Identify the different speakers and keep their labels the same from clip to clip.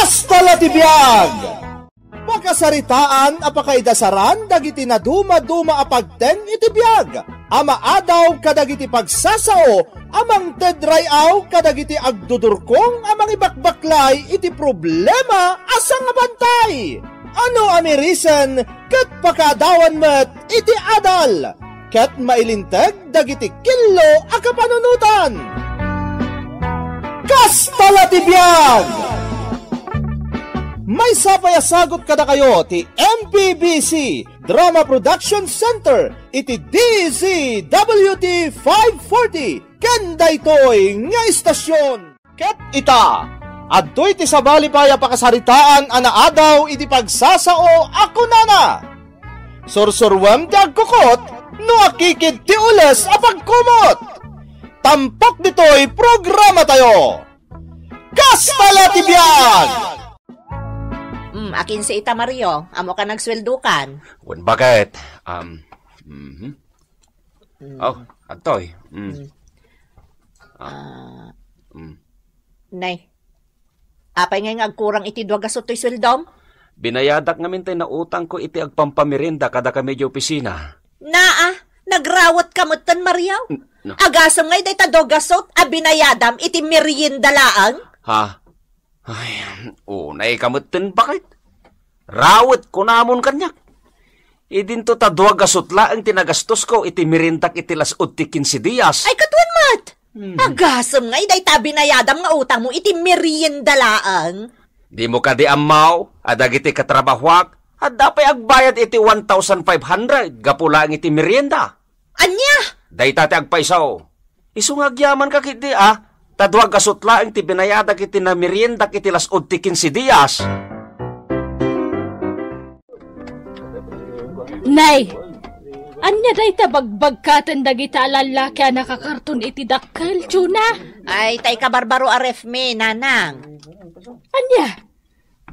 Speaker 1: Kastala ti biag! Pakasaritaan apakaidasaran dagiti na duma-duma apagten iti biag. Ama adaw kadagiti pagsasao, amang tedrayaw kadagiti agdudurkong amang ibakbaklay iti problema asang abantay. Ano amirisan ket pakadawan met iti adal, ket mailinteg dagiti killo a kapanunutan. Kastala ti biag! May sapayasagot kada kayo ti MPBC Drama Production Center iti DZWT 540 kenda ito'y nga istasyon. Ket ita, adto'y ti sabali paya pakasaritaan anaadaw iti pagsasao ako nana. Sursurwam ti agkukot no akikid ti ules apagkumot. Tampak dito'y programa tayo. Kastala ti biag!
Speaker 2: Akin si Ita Mario, amo ka nagsweldukan.
Speaker 3: Wen bakit? Oh, atoy.
Speaker 2: Nay, apay nga agkurang iti dwagasot to'y sweldom?
Speaker 3: Binayadak ngamin tayo na utang ko iti agpampamirinda kada kami di opisina.
Speaker 2: Nagrawat kamutan Mario?
Speaker 3: No.
Speaker 2: Agasam ngay day tadogasot, binayadam iti merienda laang?
Speaker 3: Ha? Ay, unay kamutan bakit? Rawat ko namon kanyak. Idinto ta dwagasot laang tinagastos ko iti mirindak iti lasod ti 15 días.
Speaker 2: Ay katuan mat! Agasam ngay day binayadam nga utang mo iti merienda laang?
Speaker 3: Di mo ka di amaw, adag iti katrabahuak, at dapay agbayad iti 1,500, gapulang iti merienda.
Speaker 2: Anya?
Speaker 3: Day tate agpaisaw. Isungagyaman ka kiti tadwag kasutla ang ti binayadag iti na merienda iti lasod ti 15 días.
Speaker 4: Nay, anya day tabagbagkatan dagita lalaki nakakarton iti dakkel, Chuna?
Speaker 2: Ay, tay kabarbaro a ref me, nanang.
Speaker 4: Anya?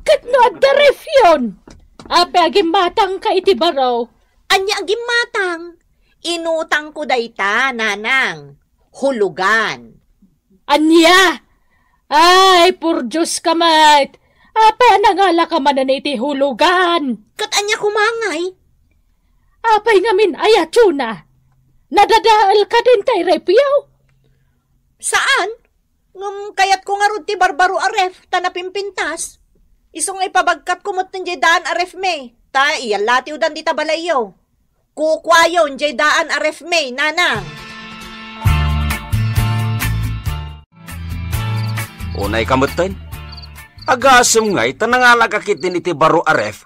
Speaker 4: Katno adda ref yun? Ape agim matang ka iti baraw.
Speaker 2: Anya agim matang? Inutang ko dayta, nanang. Hulugan.
Speaker 4: Anya? Ay, purjus ka mat. Ape nangala ka man na iti hulugan.
Speaker 2: Kat anya kumangay?
Speaker 4: Apay ngamin aya, Chuna. Nadadaal ka din tay repyaw.
Speaker 2: Saan? Kayat ko nga ti barbaro aref, tanapimpintas. Isong ay pabagkat kumot ng daan aref me. Ta iyal latiw dan di tabalayo. Kukwayon daan aref me, nanang.
Speaker 3: Unay kamutan? Agasam ngay, tanangalagakit din iti baro aref,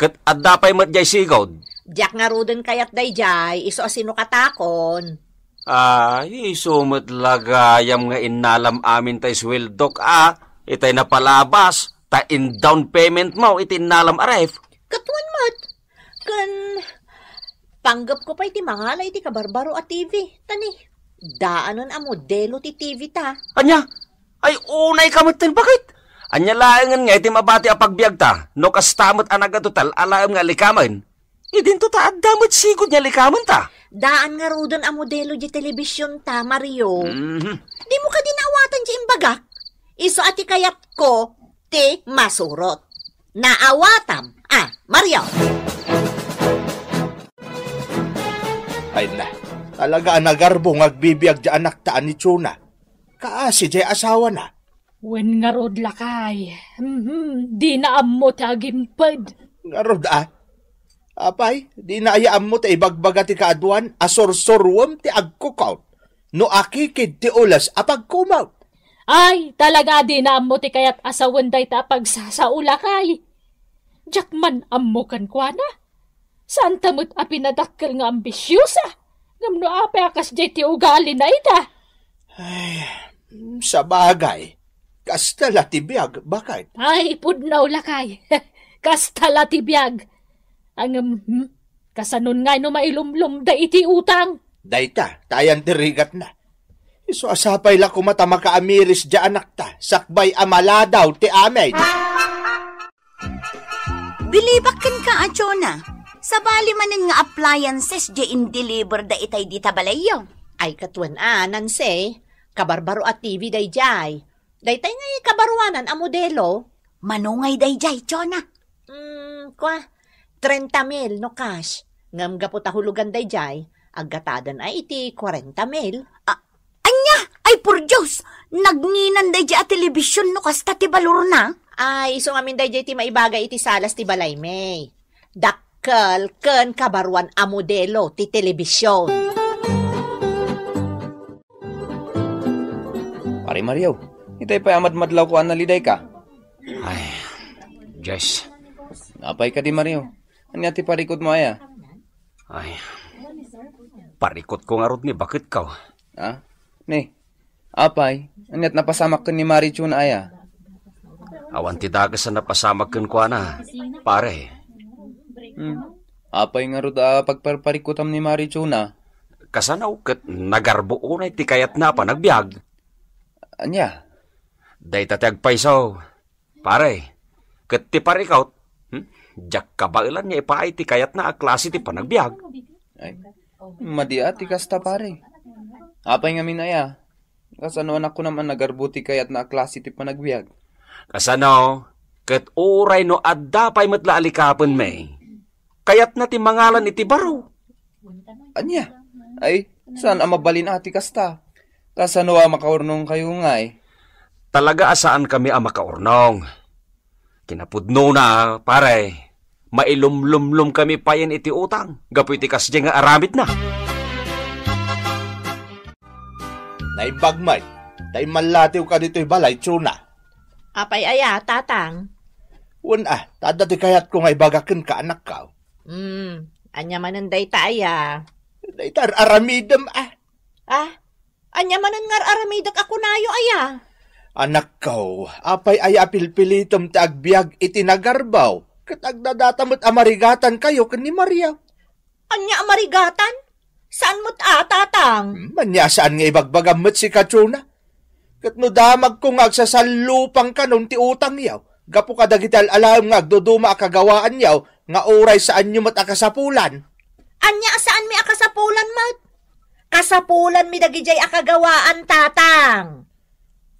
Speaker 3: kat addapay matjay sigod.
Speaker 2: Diyak nga rudin kayat dayjay, iso asino katakon.
Speaker 3: Isumot lagayam nga inalam amin tay sweldok itay napalabas, ta in down payment mo itinalam aref.
Speaker 2: Katuan mat, panggap ko pa iti mangalay iti kabarbaro at TV, tani, daanon a modelo ti TV ta.
Speaker 3: Anya? Ay unay kamutin, bakit? Anya laangan nga iti mabati a pagbiag ta, no kastamot anagatutal alaam nga likaman. Idinto ta addamot sigod niya likaman ta.
Speaker 2: Daan nga rudon a modelo di telebisyon ta, Mario. Di mo ka dinawatan di imbagak. Iso ati kayat ko, ti masurot. Naawatam. Mario.
Speaker 1: Ay na, talaga nagarbong agbibiyag di anak taan ni Chuna. Kaasi di asawa na.
Speaker 4: Wen nga rod lakay. Di na ammo tagimpad.
Speaker 1: Nga rod Apay, di na ayaam mo ta ibagbaga ti kaaduan, asorsorwam ti agkukaw. No akikid ti ulas apagkumaw.
Speaker 4: Ay, talaga di na ammo ti kayat asawan day ta pagsasaula kay. Jakman ammo kan kwa na. Saan tamot a pinadakkel nga ambisyosa? Ngamno ape akas jay ti ugali na ita.
Speaker 1: Ay, sa bagay, kastala ti biyag, bakit?
Speaker 4: Ay, pudnaw lakay. Kastala ti biyag. Ang kasanon nga no mailumlum da iti utang.
Speaker 1: Dayta, tayan tirigat na. Iso asapay la kumata makaamiris di anak ta, sakbay amaladaw ti amay.
Speaker 5: Bilibakan ka, Chona. Sabali manin nga appliances di in-deliver da itay di tabalayo.
Speaker 2: Ay katuan nanse, kabarbaro at TV day jay. Daytay nga kabaruanan a modelo.
Speaker 5: Manungay dayjay, Chona.
Speaker 2: Kwa, 30,000 no cash. Ngam gapo tahulugan dayjay, agatadan ay iti 40,000.
Speaker 5: Anya, ay por Diyos, nagninan dayjay a telebisyon no kasta ti balor na.
Speaker 2: Ay, iso ngamin dayjay ti maibagay iti salas ti balay may. Dakkel ken kabaruan a modelo ti telebisyon.
Speaker 6: Pare Mario, itay pa amad-madlaw ko analiday ka.
Speaker 3: Ay, Jess.
Speaker 6: Napay ka di Mario. Anya ti parikot mo aya?
Speaker 3: Ay, parikot ko nga rod ni bakit ka?
Speaker 6: Ha? Ni, apay, anyat napasamak ka ni Marichun aya?
Speaker 3: Awan ti dagas na napasamag kun kwa na, pare.
Speaker 6: Apay nga rod pagparikutam ni Marichuna.
Speaker 3: Kasanaw ket nagarbo unay ti kayat na pa nagbiag.
Speaker 6: Anya?
Speaker 3: Day tatagpaysaw, pare. Ket ti parikaut, jak kabailan niya ipaay ti kayat na a klase ti panagbiag.
Speaker 6: Ay, madia ti kasta pare. Apay nga minaya. Kasano anak ko naman nagarbuti kayat na klase ti panagbiag.
Speaker 3: Kasano, ket uray no adda pay metla alikapon may. Kayat na ti mangalan iti baro.
Speaker 6: Anya? Ay, saan mabalin ati kasta? Kasano makaurnong kayo nga eh?
Speaker 3: Talaga asaan kami ang makaurnong. Kinapudno na, pare. Mailumlumlum kami pa yan iti utang. Gapoy ti kasya nga aramid na.
Speaker 1: Naibagmay, tay malatiw ka dito'y balay, Chuna.
Speaker 2: Apay aya, tatang.
Speaker 1: Tada ti kayat ko nga ibagakin ka anak ka.
Speaker 2: Anya mananday taya.
Speaker 1: Daytar aramidem
Speaker 2: Anya manan ngar aramidak ako nayo aya.
Speaker 1: Anak ko, apay ay apilpilitom ti agbiag iti nagarbaw. Katagdadatamot amarigatan kayo ken ni Maria.
Speaker 2: Anya amarigatan? Saan mo't tatang?
Speaker 1: Manya saan nga ibagbagamot si Kachuna? Kat no damag kong agsasalupang kanon ti utang yaw. Gapo kadagital alam nga agduduma akagawaan yaw nga oray saan nyo mat akasapulan.
Speaker 2: Anya saan mi akasapulan mat? Kasapulan mi dagijay akagawaan, tatang.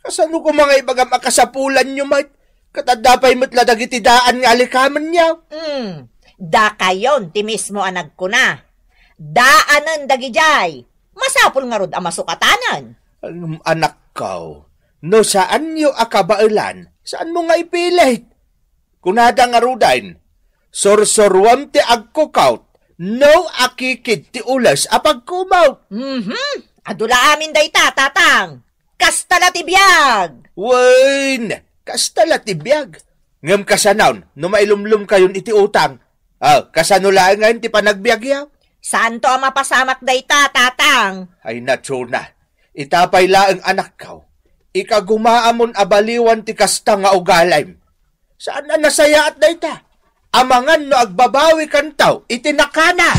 Speaker 1: Kasano ko mga ibagam akasapulan nyo mat? Katadapay matla dagiti daan nga alikaman yaw.
Speaker 2: Da kayon ti mismo anag ko na. Daanan dagijay. Masapul nga rod ang masukatanan.
Speaker 1: Anak ko, no saan nyo akabailan? Saan mo nga ipilit? Kunada nga rudain, sorsorwam ti agkukaut, no akikid ti ulas apagkumaw.
Speaker 2: Adula amin day tatang. Kastala ti biyag.
Speaker 1: Wain, kastala ti biyag. Ngam kasanawn, no mailumlum kayon iti utang. Kasanulaan ti panagbiag yaw.
Speaker 2: Saan to ang mapasamak day tatang?
Speaker 1: Ay Chuna, itapay laang anak kaw. Ikagumaamon abaliwan ti kasta nga ugalaym. Saan na nasaya at dayta? Amangan no agbabawi kantaw, itinakana.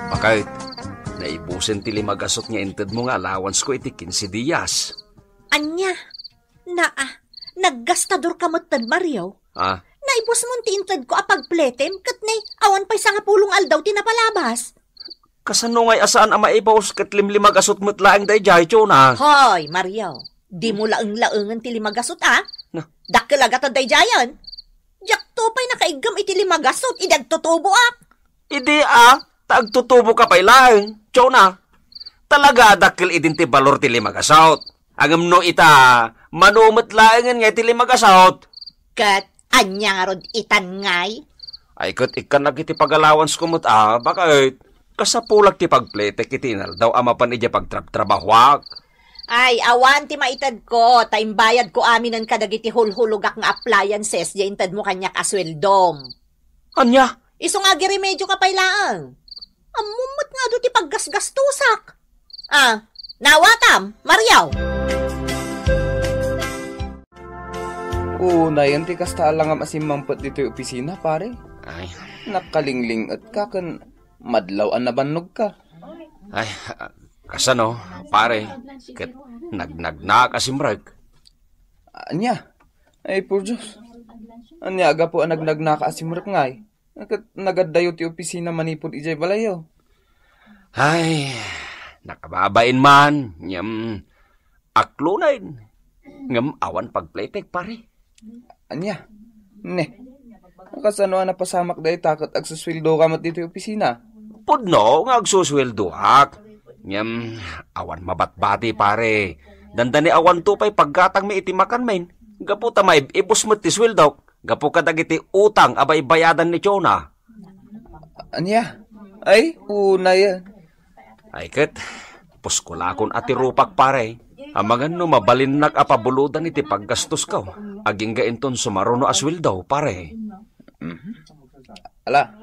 Speaker 3: Bakit? Naibusin ti limagasot nga inted mo nga allowance ko iti 15 diyas.
Speaker 2: Anya? Naggastador ka mo'tad, Mario? Naibos mo ti inted ko apagpletem, kat awan pa'y nga pulong aldaw tinapalabas.
Speaker 3: Kasano ngay asaan ang maibaws kat limlimagasot mo't laang day jay, Chona?
Speaker 2: Hoy, Mario, di mo laeng-laengan ti limagasot, Dakil agat day jayan. Jak to pa'y nakaigam iti limagasot, idagtutubo
Speaker 3: Idi taagtutubo ka pa'y laeng, Chona. Talaga dakil idin ti balor ti limagasot. Agam no ita, manumot laengan nga ti limagasot.
Speaker 2: Kat, anya nga rod itan ngay?
Speaker 3: Ay kat ikan nagiti pag-allowance ko mo't bakit? Kasapulag ti pagpletek iti daw ama pan ija pagtrabahwak.
Speaker 2: Ay, awan ti maitad ko, taimbayad ko amin ang kadagiti hulhulugak nga appliances, di intad mo kanyak asweldom.
Speaker 3: Anya?
Speaker 2: Iso nga giremedyo ka pailaang. Amumot nga do ti paggasgastusak. Nawatam, Mariaw.
Speaker 6: Nayan ti kasta lang ang asimampot dito yung opisina, pare.
Speaker 3: Ay.
Speaker 6: Nakalingling at kakan madlaw ang nabannog ka.
Speaker 3: Ay, kasano, pare, ket nagnagna kasimrag.
Speaker 6: Anya? Ay, por Diyos. Anya, aga po ang nagnagna ka asimrag ngay. Nagadayo ti opisina manipod ijay balayo.
Speaker 3: Ay, nakababain man. aklunain. Ngam awan pagpletek, pare.
Speaker 6: Anya? Ne. Kasano na pasamak dahi takot agsuswildo ka mat dito yung opisina?
Speaker 3: Pudno nga agsusweldoak. Ngam awan mabatbati, pare. Dandani awan tupay paggatang may itimakan main. Gapu ta may ibus mo ti sweldo. Gapu ka dagiti utang abay bayadan ni Chona.
Speaker 6: Anya? Ay, una yan.
Speaker 3: Ay ket, puskulakon ati rupak, pare. Amangan no mabalinnak apabuludan iti paggastos ka. Aging gainton sumaruno asweldo, pare.
Speaker 6: Ala,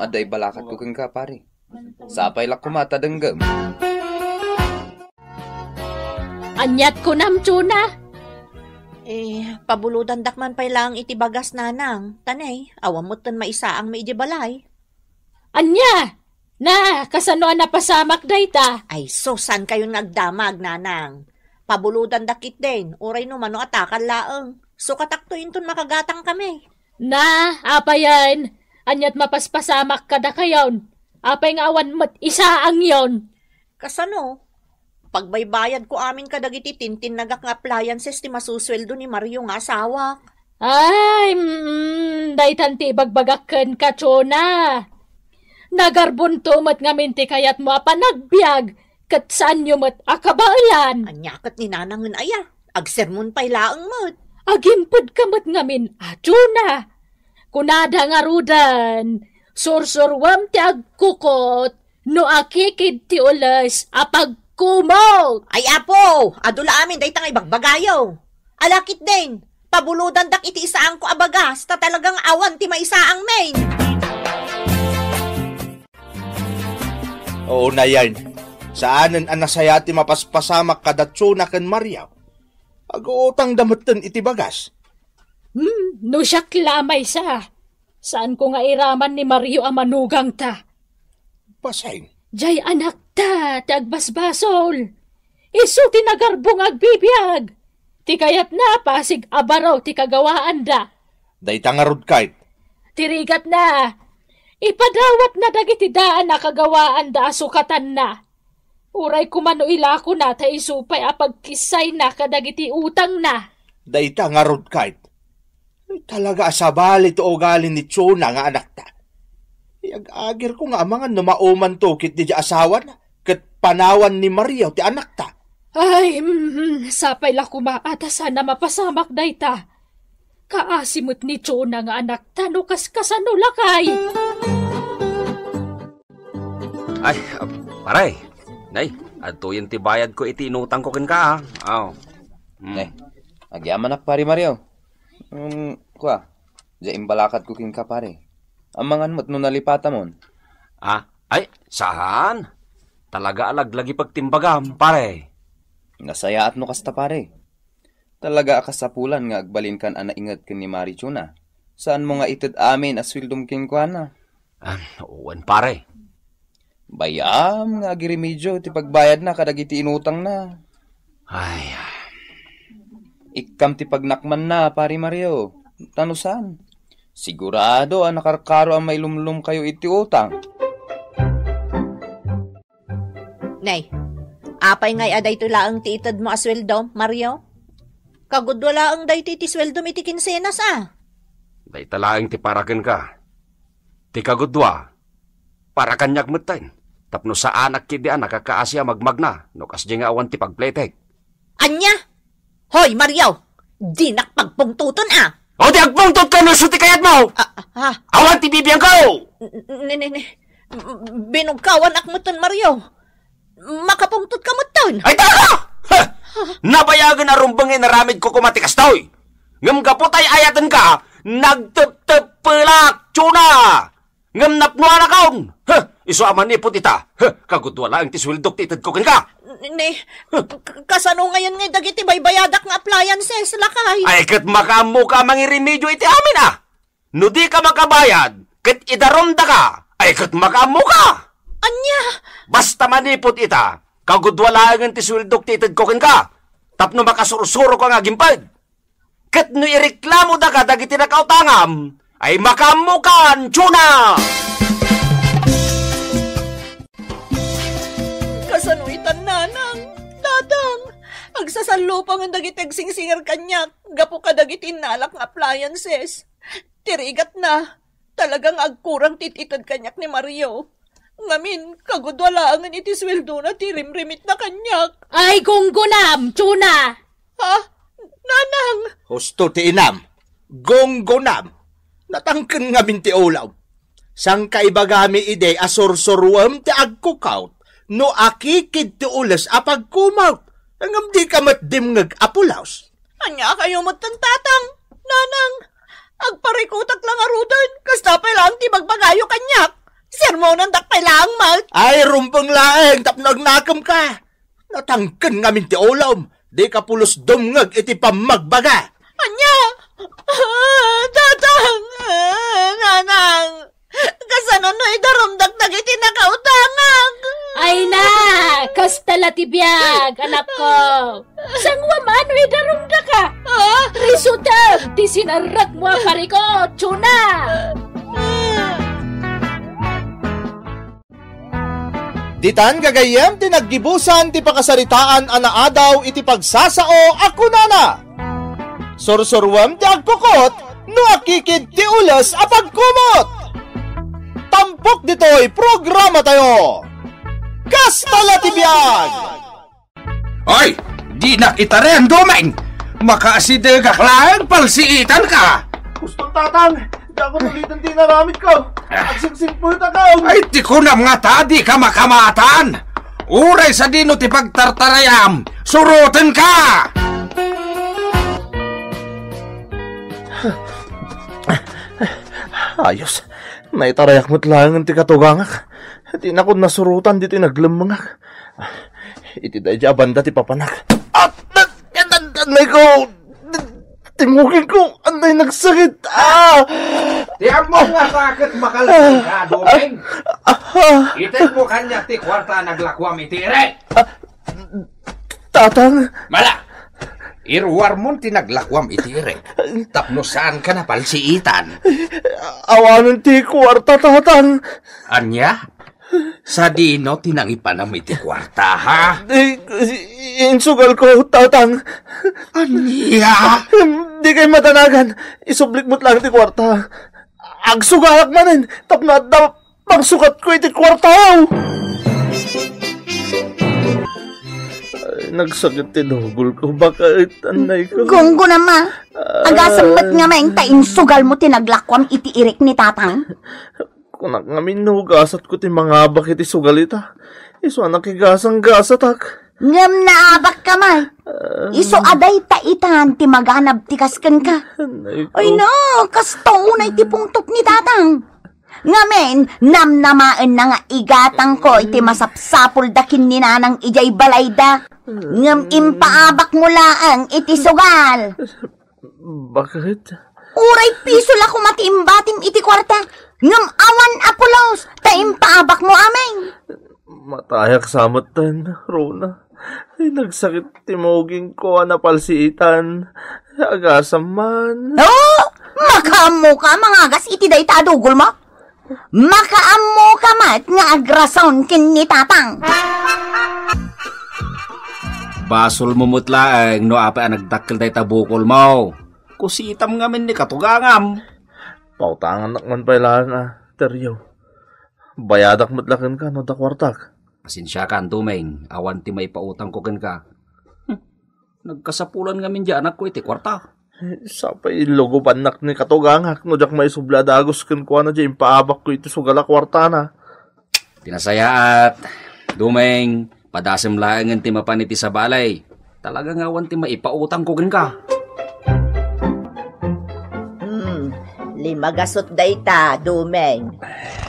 Speaker 6: aday balakat ko kang ka, pare. Sapay lak kumata denggam.
Speaker 4: Anyat ko nam, Chona.
Speaker 2: Pabuludan dakman pay lang iti bagas nanang. Tanay, awam mo tan maisaang maidi balay.
Speaker 4: Anya! Na, kasano na pasamak dayta?
Speaker 2: Ay, so san kayo nagdamag, nanang? Pabuludan dakit din. Uray no mano atakan laeng. So kataktuin ton makagatang kami.
Speaker 4: Na, apayan. Anyat mapaspasamak ka da kayon. Apay nga awan mat isa ang yon.
Speaker 2: Kasano? Pagbaybayad ko amin kadagiti tintin nagak nga appliances ti masusweldo ni Mario nga asawa.
Speaker 4: Ay, daytan ti bagbagaken ka, Chona. Nagarbunto mat nga minti kayat mo apanagbiag, kat saan nyo mat akabailan.
Speaker 2: Anyakat ni nanangan aya, agsermon pay laeng mat.
Speaker 4: Agimpod ka mat nga min, Chona. Kunada nga rudan, sursurwam ti agkukot, no akikid ti ulas apagkumot.
Speaker 2: Ay apo, adula amin daytang ibagbagayo. Alakit din, pabuludan dak iti isaang ko abagas, ta talagang awan ti maisaang main.
Speaker 1: Oo na yan. Saanan ang nasayati mapaspasamak kadatsuna ken Mariaw.Ag-uutang damutan iti bagas.
Speaker 4: No siya klamay sa. Saan ko nga iraman ni Mario amanugang ta?
Speaker 1: Pasay.
Speaker 4: Jay anak ta, tagbasbasol. Isu tinagarbong agbibiyag. Ti kayat na pasig abaraw ti kagawaan da.
Speaker 1: Dayta nga rod kahit.
Speaker 4: Tirigat na. Ipadawat na dagiti daan na kagawaan da asukatan na. Uray kumano ilako na ta isupay apagkisay na kadagiti utang na.
Speaker 1: Dayta nga rod kahit. Talaga asabali to ugali ni Chona nga anak ta. Iag-agir ko nga amangan na mauman to kit di asawan ket panawan ni Maria ti anak ta.
Speaker 4: Ay, sapay la kumaata sana mapasamak dayta. Kaasimot ni Chona nga anak ta no kaskasano lakay.
Speaker 3: Ay, paray. Nay, ato yung tibayad ko iti inutang ko kin ka, ha? Oh.
Speaker 6: Ne, agyaman ak pare Mario. Kwa, diyan balakat ko king ka pare. Amangan mo't no nalipata mon.
Speaker 3: Ay, saan? Talaga alaglagi pagtimbagam, pare.
Speaker 6: Nasaya at no kasta pare. Talaga akasapulan nga agbalin kan ana ingat ken ni Mari Chona. Saan mo nga ited amin aswildom king kwa na?
Speaker 3: Uwan pare.
Speaker 6: Bayam nga agiremedyo ti pagbayad na kadagiti inutang na.
Speaker 3: Ay.
Speaker 6: Ikam ti pagnakman na pare Mario. Tanusan. Sigurado ang nakarkaro ang may lumlum kayo iti utang.
Speaker 2: Nay, apay ngay aday tula ang tiitad mo asweldo, Mario? Kagudwala ang day ti sweldo mi ti kinsenas
Speaker 3: Day talaang ti paraken ka. Ti kagudwa, para kanyak matayin. Tapno sa anak kidi nakakaasya magmagna, no kasdi nga awan ti pagpletek.
Speaker 2: Anya? Hoy, Mario! Di nakpagpungtuton
Speaker 3: O di agpungtot ka no ti kayat mo! Awan ti bibiyang ka!
Speaker 2: Binugkawan akmuton, Mario. Makapungtot ka muton.
Speaker 3: Ay taka! Nabayagan na rumbangin na ramid ko kumatikas toy. Ngam kaputay ayatan ka, nagtep-tep-pelak, Chona! Ngam napnuha na kaon! Iso aman ipot ita, kagudwala ang tiswildok titad ko ka!
Speaker 2: Kasano ngayon nga dagiti baybayadak nga appliances, lakay?
Speaker 3: Ay, kat makamu ka mangirimedyo iti amin No di ka makabayad, kat idaromda ka, ay kat makamu ka!
Speaker 2: Anya?
Speaker 3: Basta manipot ita, kagudwala ang tiswildok titad ko ka! Tapno makasurusuro ka nga gimpad! Kat no ireklamo da ka dagiti nakautangam, ay makamu ka, Chona!
Speaker 2: Kasanuitan nanang, dadang, Agsasalupang ang dagitag singsingar kanyak. Gapo ka dagiti nalak nga appliances. Tirigat na. Talagang agkurang tititad kanyak ni Mario. Ngamin, kagudwalaan iti sweldo na tirimrimit na kanyak.
Speaker 4: Ay, gunggunam, tuna!
Speaker 2: Ha? Nanang!
Speaker 1: Husto ti inam, gonggonam, natangken nga minti ulaw. Sang kaibagami ide asorsorwam ti agkukaut, no akikid ti ulas apagkumaut, hangam di ka matdim ngag apulaos.
Speaker 2: Anya kayo mo't tatang, nanang. Agparikutak lang arudan, kasta pa lang ti magbagayo kanyak. Sermonan dakpay lang, mat.
Speaker 1: Ay, rumpang laeng, tapnagnakam ka. Natangken nga minti ulaw, di ka pulos dumngag iti pamagbaga.
Speaker 2: Anya! Tatang! Nanang! Kasanon no idarumdag dagiti nakautangang!
Speaker 4: Ay na! Kastala tibiyag, anak ko! Sangwa mano idarumda ka? Risutag! Ti sinarak mo ang pariko, tuna!
Speaker 1: Ditan gagayem ti naggibusan ti pakasaritaan anaadaw iti pagsasao ako nana. Sorsorwam ti agkukot no akikid ti ulas apagkumot. Tampok dito'y programa tayo. Kastala tibiyag!
Speaker 3: Ay, di na kita rin, Domeng! Makaasidegak lang, palsiitan ka!
Speaker 1: Gustong tatang, di ako tulitan di naramit ko. Agsingsing po ita ka.
Speaker 3: Ay, di ko na nga ta, di ka makamatan! Uray sa dino ti pagtartarayam, surutin ka!
Speaker 1: Ayos, naitarayak mo't lang ti katugangak. Di na ko nasurutan di ti naglamangak. Iti dahi di abanda ti papanak. At anay ko, timugin ko, anay nagsakit.
Speaker 3: Tiyan mo nga sakit makalasing ka, Domeng! Itin mo kanya ti kwarta naglakwam itire!
Speaker 1: Tatang,
Speaker 3: Mala! Irwar mo tinaglakwam itire. Tapno saan ka na palsiitan?
Speaker 1: awanan ti kwarta, tatang.
Speaker 3: Anya? Sa dino tinangipanam iti kwarta, ha?
Speaker 1: Insugal ko, tatang.
Speaker 3: Anya?
Speaker 1: Di kayo matanagan. Isublik mo't lang ti kwarta. Agsugalak manin. Tapno at na pangsukat ko iti kwarta. Nagsagit tinugol ko, bakit anay ko?
Speaker 5: Gunggo nama, agasambat nga maing tain sugal mo tinaglakwam iti irik ni tatang.
Speaker 1: Kunak nga minugasat ko ti mga abak iti sugalita. Iso anak igasang-gasat ak.
Speaker 5: Ngam naabak ka man. Iso aday taitan ti maganab ti kasken ka.
Speaker 1: Anay ko.
Speaker 5: Ay no, kasto unay ti pungtot ni tatang. Ngamen, namnamaan na nga igatang ko iti masapsapul dakin ni nanang ijay balayda. Ngam impaabak mo laang iti sugal.
Speaker 1: Bakit?
Speaker 5: Uray piso la kumatimbatim iti kwarta. Ngam awan apulos, ta impaabak mo ameng.
Speaker 1: Matayak samatan, Rona. Ay, nagsakit timoging ko na palsiitan. Agasam man.
Speaker 5: Oh, makaammo ka mangagas iti day tadugol mo. Makaammo ka mat nga agrason kin ni tatang.
Speaker 3: Basol mo mutlaang no apa nagdakkel day tabukol mo. Kusitam nga min ni katugangam.
Speaker 1: Pautangan nakman pa ilan teryo. Bayadak matlakan ka no dakwartak.
Speaker 3: Pasensya ka, Domeng. Awan ti may pautang ko ken ka. Nagkasapulan nga min di anak ko iti kwarta.
Speaker 1: Sapay logo panak ni katugangak no jak may subladagos ken ko na dyan paabak ko ito sugala kwarta na.
Speaker 3: Tinasayaat. Domeng, padasem laang ti mapaniti sa balay. Talaga nga awan ti maipautang ko ken ka.
Speaker 2: Limagasot dayta, Domeng.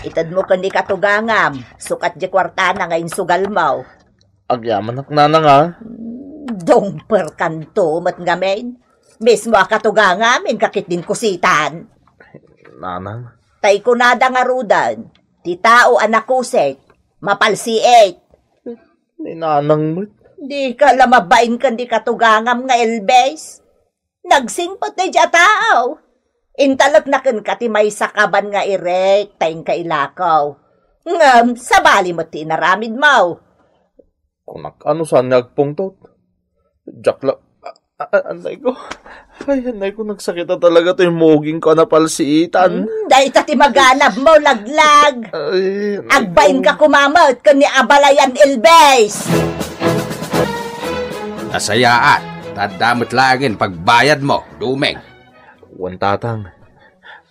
Speaker 2: Itad mo kan di katugangam, sukat di kwarta na ngayon sugal mo.
Speaker 1: Agyaman na nga.
Speaker 2: Dongper kanto, mat ngamen. Mismo katugangam, kakit din kusitan.
Speaker 1: Nanang.
Speaker 2: Tay kunada nga rudan, ti tao anak kusek, mapalsiet.
Speaker 1: Ni nanang mo.
Speaker 2: Di ka lamabain kan di katugangam nga elbes. Nagsingpot na dya tao. Intalak na kan kati may sakaban nga irek, tayong kailakaw. Ngam, sabali mo tinaramid mo.
Speaker 1: Kunak ano saan nagpungtot? Jakla, anay ko. Ay, anay ko, nagsakit na talaga to yung muging ko na palsiitan.
Speaker 2: Dahil ti maganab mo, laglag.
Speaker 1: Ay,
Speaker 2: Agbain ka kumamot ka ni Abalayan Ilbes.
Speaker 3: Nasayaan, tadamot langin pagbayad mo, Dumeng.
Speaker 1: Wan tatang,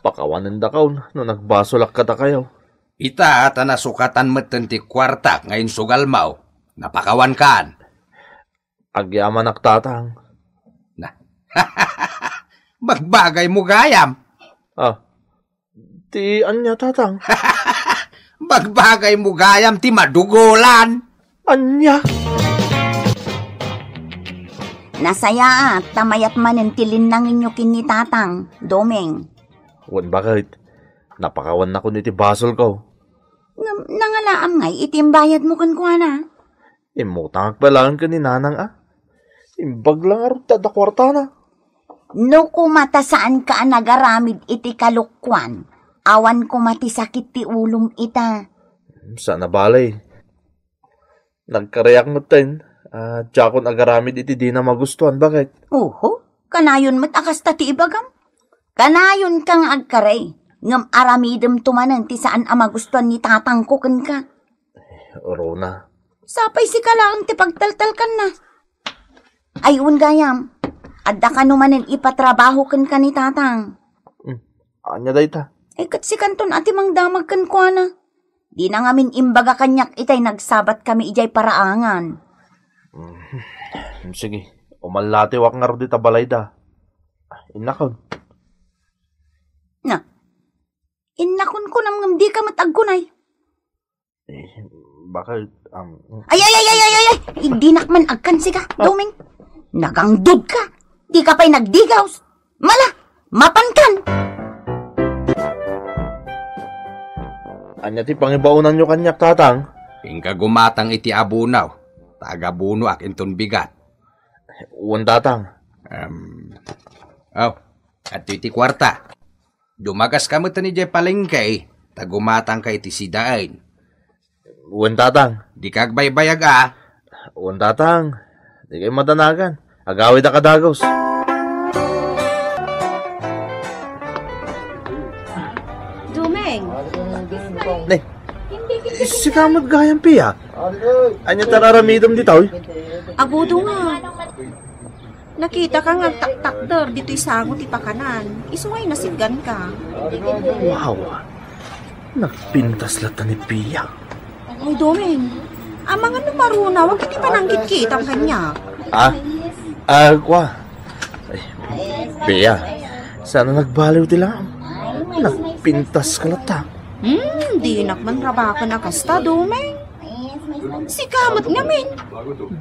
Speaker 1: pakawanan da kaon, no nagbasolak ka ta kayo.
Speaker 3: Ita at nasukatan mo ti kwarta ngayon sugal mo, napakawan kaan.
Speaker 1: Agyaman ak tatang.
Speaker 3: Magbagay mo gayam.
Speaker 1: Ti anya tatang?
Speaker 3: Magbagay mo gayam ti madugolan.
Speaker 1: Anya?
Speaker 5: Nasaya at tamayat manin tilin ng inyo kini tatang, Domeng.
Speaker 1: Wan bakit? Napakawan na ko ni ti basol ko.
Speaker 5: Nangalaam ngay, itimbayad mo kan kuha na.
Speaker 1: Imutang akbalaan ka ni nanang Imbag lang arot tada kwarta na.
Speaker 5: No kumata saan ka nagaramid iti kalukwan, awan kumati sakit ti ulong ita.
Speaker 1: Sana balay. Nagkareyak mo tin. Tiyakon agaramid iti di na magustuhan. Bakit?
Speaker 5: Oho, kanayon mat akas ta ti ibagam. Kanayon kang agkaray, ngam aramidem tumanan ti saan magustuhan ni tatang ko kan ka.
Speaker 1: Rona.
Speaker 5: Sapay si kalaang ti pagtaltal kan na. Ayun gayam, adda ka numanin ipatrabaho kan ka ni tatang.
Speaker 1: Anya day ta?
Speaker 5: Kat si kanton ati mang damag kan kwa na. Di na ngamin imbaga kanyak itay nagsabat kami ijay paraangan.
Speaker 1: Sige, umalati wak nga ro di tabalay da. Inakon.
Speaker 5: Na, inakon ko nam di ka matagkunay.
Speaker 1: Bakit?
Speaker 5: Ay! Hindi nakman agkan siga, Domeng. Nagangdud ka. Di ka pa'y nagdigaws. Mala, mapankan.
Speaker 1: Anya ti pangibaunan nyo kanyak tatang?
Speaker 3: Hingga gumatang iti abunaw, taga-buno ak inton bigat.
Speaker 1: Uwan tatang.
Speaker 3: At iti kwarta. Dumagas ka mo ni Jay palengkay, tagumatang ka iti sidain.
Speaker 1: Uwan tatang.
Speaker 3: Di kagbaybayag
Speaker 1: Uwan tatang. Di kayo madanagan. Agawid na kadagos.
Speaker 2: Dumeng.
Speaker 1: Ne, si kamot gayang piya. Anya tararamidom di tao.
Speaker 2: Agudo nga. Nakita ka nga tak-takder dito'y sangot ipakanan. Isungay nasidgan ka.
Speaker 1: Wow. Nagpintas lata ni piya.
Speaker 2: Ay, Domeng. Ang mga numaruna, wag iti pananggit kita ang kanya.
Speaker 1: Kwa. Ay, piya. Sana nagbaliw ti lang. Nagpintas ka lata.
Speaker 2: Di nakman rabaka na kasta, Domeng. Si kamot ngamin.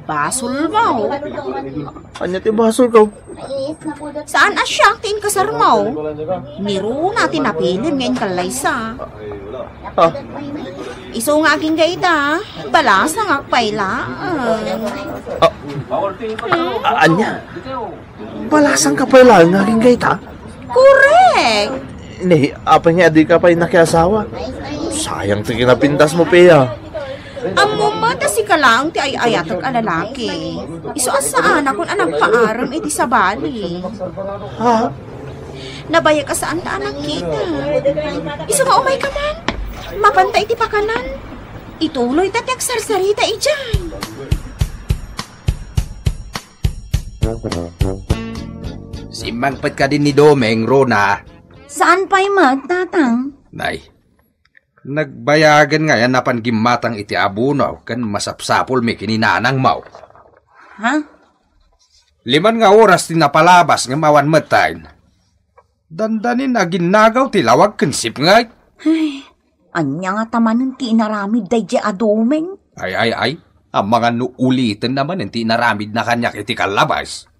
Speaker 2: Basol mo.
Speaker 1: Anya ti basol ko?
Speaker 2: Saan asyak tiin kasar mo? Niro natin napilim ngayon kalaysa. Iso nga aging gaita, balas na ngakpayla.
Speaker 1: Anya? Balasan ka pa lang nga aking gaita?
Speaker 2: Correct!
Speaker 1: Ne, apa nga di ka pa'y nakiasawa? Sayang ti kinapintas mo, piya.
Speaker 2: Amo mata si kalang ti ay-ayatag alalaki. Iso asaan akong anang paaram iti sa bali. Nabayag ka saan ta anak kita. Iso nga umay ka man. Mapantay ti pakanan. Ituloy tatiak sarsarita ijan.
Speaker 3: Simangpat ka din ni Domeng, Rona.
Speaker 5: Saan pa'y magtatang?
Speaker 3: Nay, nagbayagan nga yan napan gimatang iti abunaw kan masapsapol mi kininanang mau.
Speaker 5: Ha?
Speaker 3: 5 nga oras ti napalabas nga mawan matayin. Dandanin na ginagaw ti lawag kensip nga.
Speaker 5: Ay, anya nga tamanan ti inaramid day di Domeng.
Speaker 3: Ay. Ang mga nuulitin naman ti naramid na kanyak iti kalabas.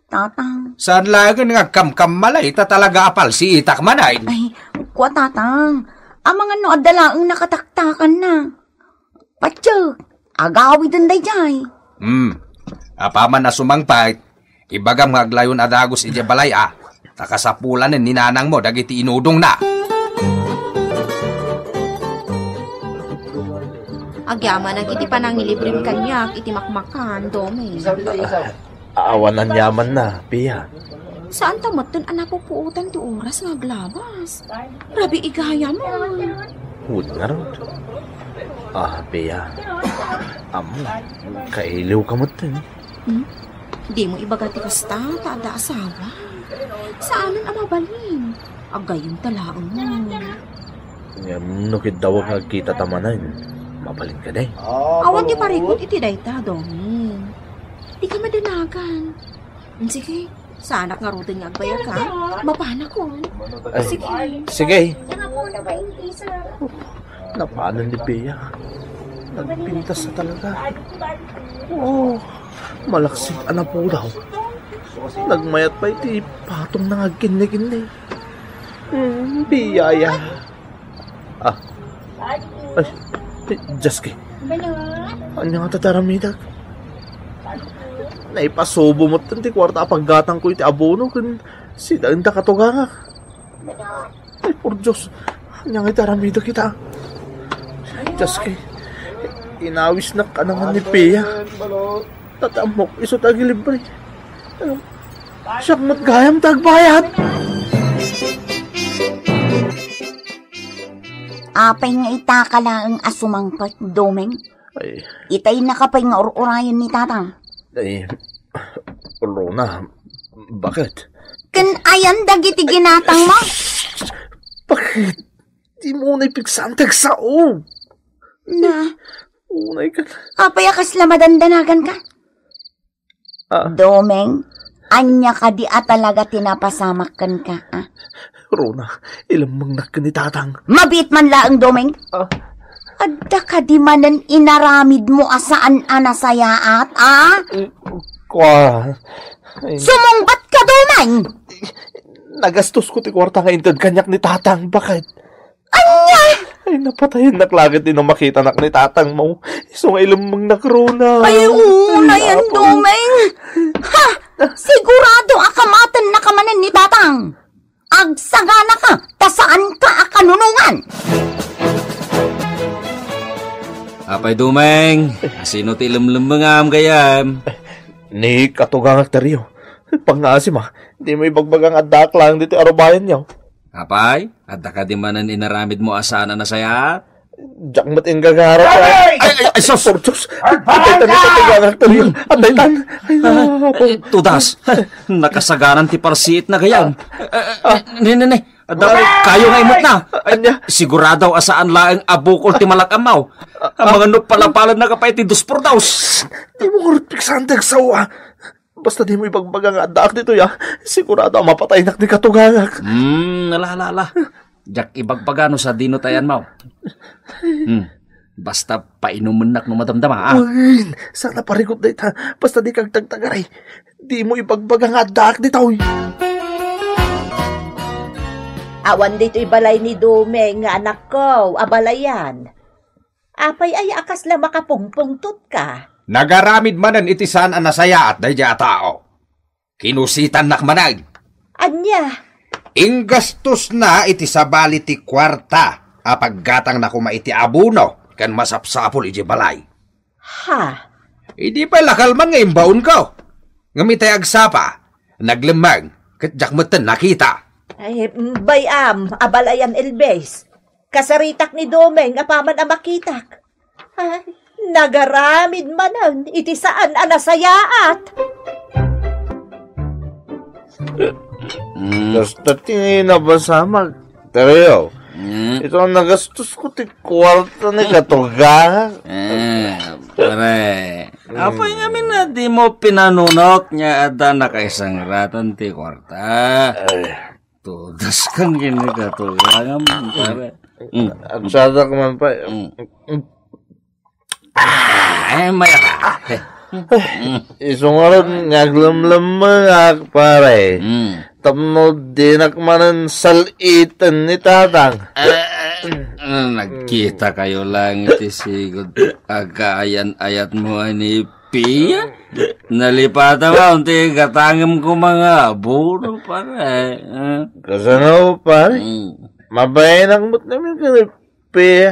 Speaker 5: Tatang.
Speaker 3: Saan lagan nga kam-kam malay ta talaga apal si itak manay.
Speaker 5: Ay, kwa tatang. Ang mga noadalaang nakataktakan na. Patsyo, agawi din day jay.
Speaker 3: Apaman na sumangpait, ibagam nga aglayon adagos iti balay takasapulan ni ninanang mo dagiti inudong na.
Speaker 2: Agyaman ang iti panangilibrim kanyak iti makmakan, Domeng.
Speaker 1: Awan ang yaman na, Pia.
Speaker 5: Saan tamatan anapupuutan ti oras nga glabas? Rabi igaya mo.
Speaker 1: Hud nga ron. Pia. Amo, kailiw ka mo tin.
Speaker 5: Di mo ibagati kasta, taada asawa. Saanan ang mabalin? Agayon talaang mo.
Speaker 1: Nukid daw nga kita tamanan. Mabalin ka day.
Speaker 5: Awan di parikot iti dayta, Doming. Di ka madanagan. Sige, sa anak nga rutin nga agbayag ka, mapana ko.
Speaker 1: Sige. Napanan ni Pia. Nagpintas na talaga. Malaksik anak po daw. Nagmayat pa iti patong na nga kinli-kinli. Biyaya. Jaski. Anya nga tataramidag. Naipasubo mo ti kwarta paggatang ko iti abono kun sidaan da katugangak. Ay, por Diyos. Anya nga tataramidag kita. Jaski. Inawis na kanangan ni Pia. Tatamok iso tagi libre. Siyak matgayam tagbayad.
Speaker 5: Apay nga itakala ang asumangpat, Doming.
Speaker 1: Ay,
Speaker 5: Itay nakapay nga urayan ni tatang.
Speaker 1: Rona, bakit?
Speaker 5: Kan ayan dagiti ginatang mo.
Speaker 1: Bakit? Di mo na ipigsantag sa o.
Speaker 5: Na,
Speaker 1: Unay ka.
Speaker 5: apay akas lamadandanagan ka. Doming, anya ka di talaga tinapasamakan ka,
Speaker 1: Rona, ilamang nakanitatang.
Speaker 5: Mabit man laang, Doming. Adda ka di manan inaramid mo asaan anasayaat,
Speaker 1: Kwa.
Speaker 5: Sumungbat ka, Doming!
Speaker 1: Nagastos ko ti kwarta nga intad kanyak ni tatang. Bakit?
Speaker 5: Anya!
Speaker 1: Ay, napatayin naklagad din ang makita nak ni tatang mo. Iso nga ilamang nakrona.
Speaker 5: Ay, una yan, Doming! Ha! Sigurado akamatan na kamanan ni tatang! Agsagana ka, tasaan ka akanunungan!
Speaker 3: Apay Dumeng, sino ti lemlembengam gayam?
Speaker 1: Ni katugangak tariyo. Pangasim di mo ibagbagang adak lang dito arubayan niyo.
Speaker 3: Apay, adda ka di manan inaramid mo asana na saya?
Speaker 1: Jakmat ang gagarap. Ay, sos! Atay tan ito katugangak tariyo. Atay tan.
Speaker 3: Tudas, nakasaganan ti parsiit na gayam. Nene, adda kayo nga imot na. Sigurado asaan laang abukol ti malakamaw. Ang mga nupalapalan na kapay ti duspor daws.
Speaker 1: Di mo kurupik santag sawa. Basta di mo ibagbagang adak dito ya. Sigurado mapatay nak ni katugangak.
Speaker 3: Nalala. Jak ibagbagano sa dino tayan mo. Basta painuman nak no madamdama,
Speaker 1: Uy, sana parikot na ita. Basta di kag tagtagaray. Di mo ibagbagang adak dito.
Speaker 2: Awan dito ibalay ni Domeng nga anak ko, abalayan. Apay ay akas la makapungpungtot ka.
Speaker 7: Nagaramid manan iti saan anasaya at dayja tao. Kinusitan nak manag.
Speaker 2: Anya,
Speaker 7: Inggastos na iti sabali ti kwarta. Apaggatang na kuma iti abuno. Kan masapsapol iti balay.
Speaker 2: ha?
Speaker 7: Idi pa lakalman nga imbaon ko. Ngamitay agsapa. Naglemang. Katjakmatan nakita.
Speaker 2: Ay, bayam, abalayan Elbes. Kasaritak ni Domeng, apaman ang makitak. Ay, nagaramid manan, iti saan anasayaat.
Speaker 1: Basta tingin na ba samag? Tariyo, ito ang nagastos ko ti kwarta ni katugangak.
Speaker 3: Pare, apay ngamin na di mo pinanunok niya ada na kaisang ratan ti kwarta. Tudas kang gini katugangam, pare.
Speaker 1: Agsada ka man pa.
Speaker 3: Ay, maya ka.
Speaker 1: Isungarod ngaglamlamang pare. Tamo dinak manan salitan ni tatang.
Speaker 3: Nagkita kayo lang iti sigod. Agaayan-ayat mo ni Pia. Nalipata mo, unti katangam ko mga aburo, pare.
Speaker 1: Kasano pare? Mabayanak mo't namin kanipi.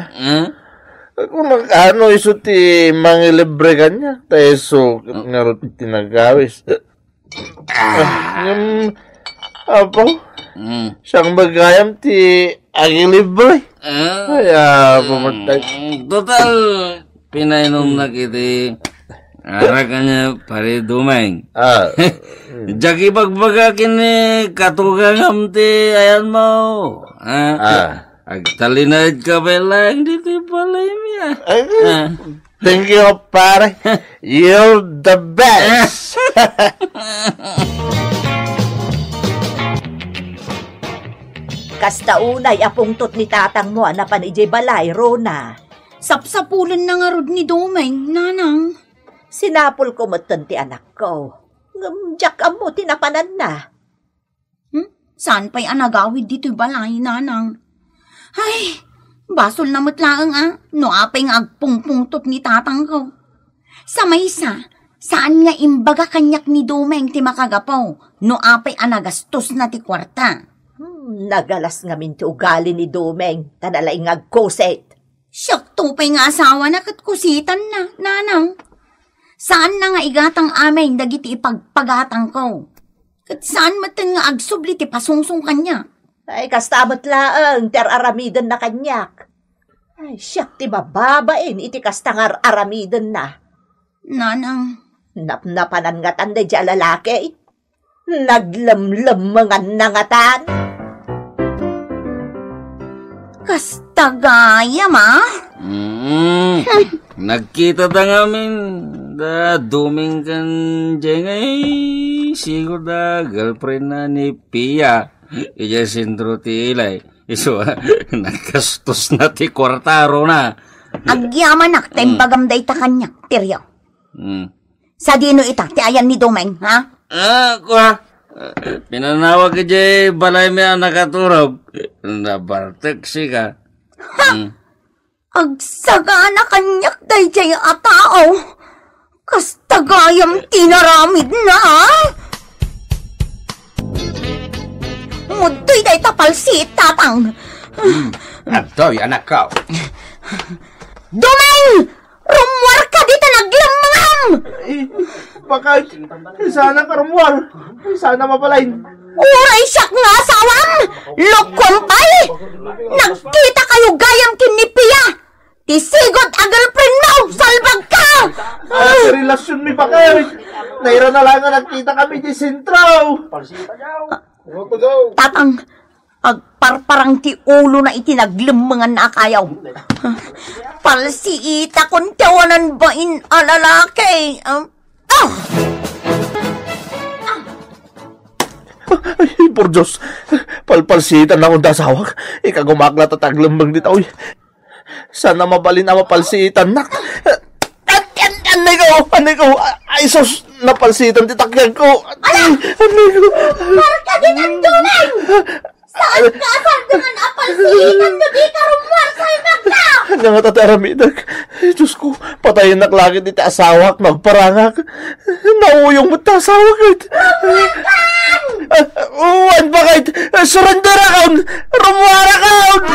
Speaker 1: Kung nag-ano iso ti mangilibre kanya, tayo so nga ro tinagawis. Apo, siyang magayam ti agilibre. Kaya pumatay.
Speaker 3: Total, pinainom na kiti. Ara ka niya pare dumeng. Jaki pagbagakin ni katugang amti ayan mo. Agtalinad ka ba lang dito palay niya.
Speaker 1: Thank you, pare. You're the best.
Speaker 2: Kasta unay apungtot ni tatang mo na panijay balay, Rona.
Speaker 5: Sapsapulan na nga rod ni Domeng, nanang.
Speaker 2: Sinapol ko matan ti anak ko. Ngamjak mo tinapanan na.
Speaker 5: Saan pa'y anagawid dito'y balay, nanang? Ay, basol na matlaang no apay nga agpungpungtot ni tatang ko. Sa maysa, saan nga imbaga kanyak ni Domeng ti makagapaw, no apay anagastos na ti kwarta.
Speaker 2: Nagalas nga min ti ugali ni Domeng, tanalay nga agkoset.
Speaker 5: Siyak tupay nga asawa na katkusitan na, nanang. Saan na nga igatang aming dagiti ipagpagatang ko? Kat saan matan nga agsubli ti pasungsong kanya?
Speaker 2: Ay, kastamat laang, ter aramidan na kanyak. Ay, siyak ti bababain, iti kastangar aramidan na.
Speaker 5: Nanang.
Speaker 2: Napnapanan nga tanday di alalaki. Naglamlamangan na nga tan.
Speaker 5: Kastagaya, ma?
Speaker 3: Nagkita ta ngamin da duming kan jengay siguro da girlfriend na ni Pia. Iya sintro ti ilay. Iso, nagkastos na ti kwartaro na.
Speaker 5: Agyaman nak, tembagam day ta kanyak, tiryo. Sa dino ita, ti ayan ni Domeng, ha?
Speaker 3: Kuha. Pinanawag ka jay balay may nakaturog. Nabartek si ka.
Speaker 5: Agsaga na kanyak day jay atao. Kastagayam tinaramid na, ha? Mudoy day tapalsit, tatang.
Speaker 7: Abdoy, anak ko.
Speaker 5: Domeng! Rumwar ka dito naglamangam!
Speaker 1: Baka, sana karumwar. Sana mapalain.
Speaker 5: Uray siyak nga asawam! Lokwantay! Nagkita kayo gayam kinipia! Tisigot a girlfriend mo! Salbag ka!
Speaker 1: Sa relasyon mi bakit? Naira na lang nga nagkita kami di sentro.
Speaker 5: Tatang, agparparang ti ulo na itinaglemangan na akayaw. Palsiita kung tawanan ba in alalaki?
Speaker 1: Ay, por Diyos. Palpalsitan na akong dasawak. Ikagumaklat at aglambang dito. Sana mabalin na mapalsitan na. Anay ko. Ay, sos, napalsitan titakyan ko.
Speaker 5: Anay ko. Marka din ang tunay! Saan ka dengan apalsitan na di ka rumwar sa imagka?
Speaker 1: Nga tataramidag. Diyos ko, patayin na klagit iti asawak, magparangak. Nauyong mo't asawak. Uwan bakit? Surrender account! Rumwar account!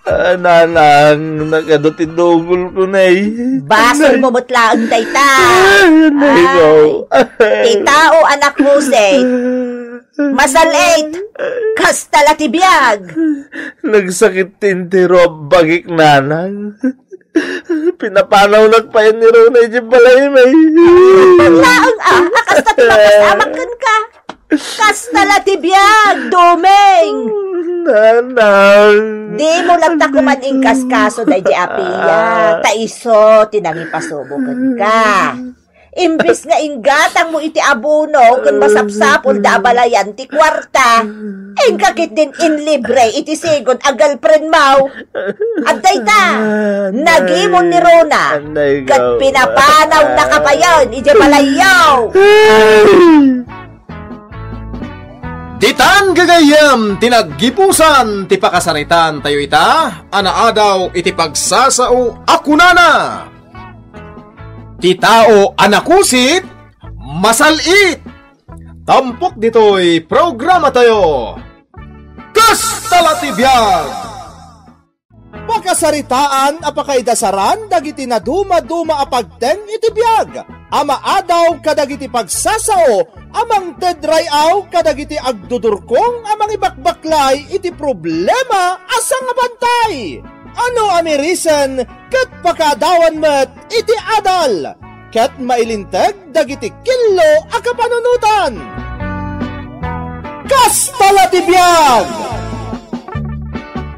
Speaker 1: Nanang, nagadotinugol ko na
Speaker 2: Basol mo mutlaang tayta.
Speaker 1: Ay, go.
Speaker 2: Titao anak mo, say. Masalait, kastala tibiyag.
Speaker 1: Nagsakit tintirob bagik nanang. Pinapanaw nagpayan ni Ronay di balay may.
Speaker 2: Laang kasta timapasamakkan ka. Kastala tibiyag, Domeng.
Speaker 1: Nanang.
Speaker 2: Di mo lang takumaning kaskaso day di apiya. Taiso, tinangipasubukan ka. Imbis nga inggatang mo iti abuno kung masapsapol da balayan ti kwarta, kakit din in libre iti sigod a girlfriend mo. At dayta, nagimon ni Rona, kat pinapanaw na kapayon iti balayaw.
Speaker 8: Ditan gagayam, tinaggipusan, ti pakasaritan tayo ita, anaadaw iti pagsasao akunana. Ti tao anakusit, masalit. Tampok dito'y programa tayo. Kas talatibiyag!
Speaker 1: Pakasaritaan apakaidasaran dagiti na duma-duma apagteng iti biyag. Ama adaw kadagiti pagsasao, amang tedrayaw kadagiti agdudurkong amang ibakbaklay iti problema asang abantay. Ano amirisan kat pakadawan met iti adal, kat mailinteg dagiti kilo a kapanunutan. Kastala ti biyag!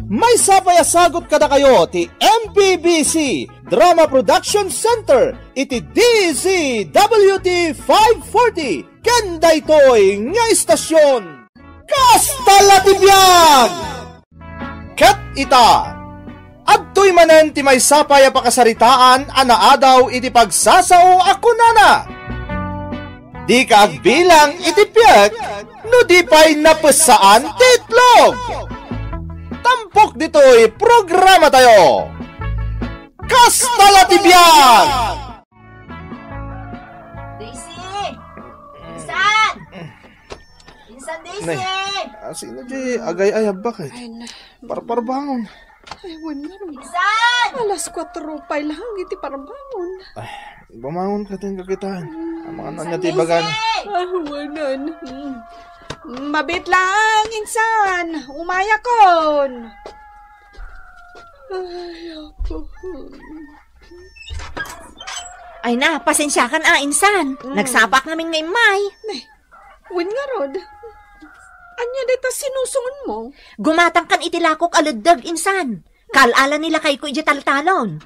Speaker 1: May sapayasagot kada kayo ti MPBC Drama Production Center iti DZWT 540 ken daytoy nga istasyon. Kastala ti biyag! Ket ita adtoy manen ti may sapay a pakasaritaan anaadaw iti pagsasao ako nana. Di ka agbilang iti biyag no di pa'y napasaan titlog. Tampok dito'y programa tayo. Kastala ti biyag!
Speaker 2: Daisy! Insan! Insan, Daisy!
Speaker 1: Sino di agay-ayab bakit? Parbangon.
Speaker 9: Ay, wala naman.
Speaker 2: Insan!
Speaker 9: Alas 4 pa lang, iti parbangon.
Speaker 1: Ay, bumangon ka din kakitaan. Ang mga nanya ti bagan.
Speaker 9: Ah, wala na. Mabit lang, insan. Umaya kon. Ay, ako.
Speaker 2: Ay na, pasensya ka na, Insan. Nagsapak namin ngayong May.
Speaker 9: Win nga, Rod. Anya dito sinusungon mo?
Speaker 2: Gumatang kan itilakok aluddag, Insan. Kalala nila kay ko iti taltalon.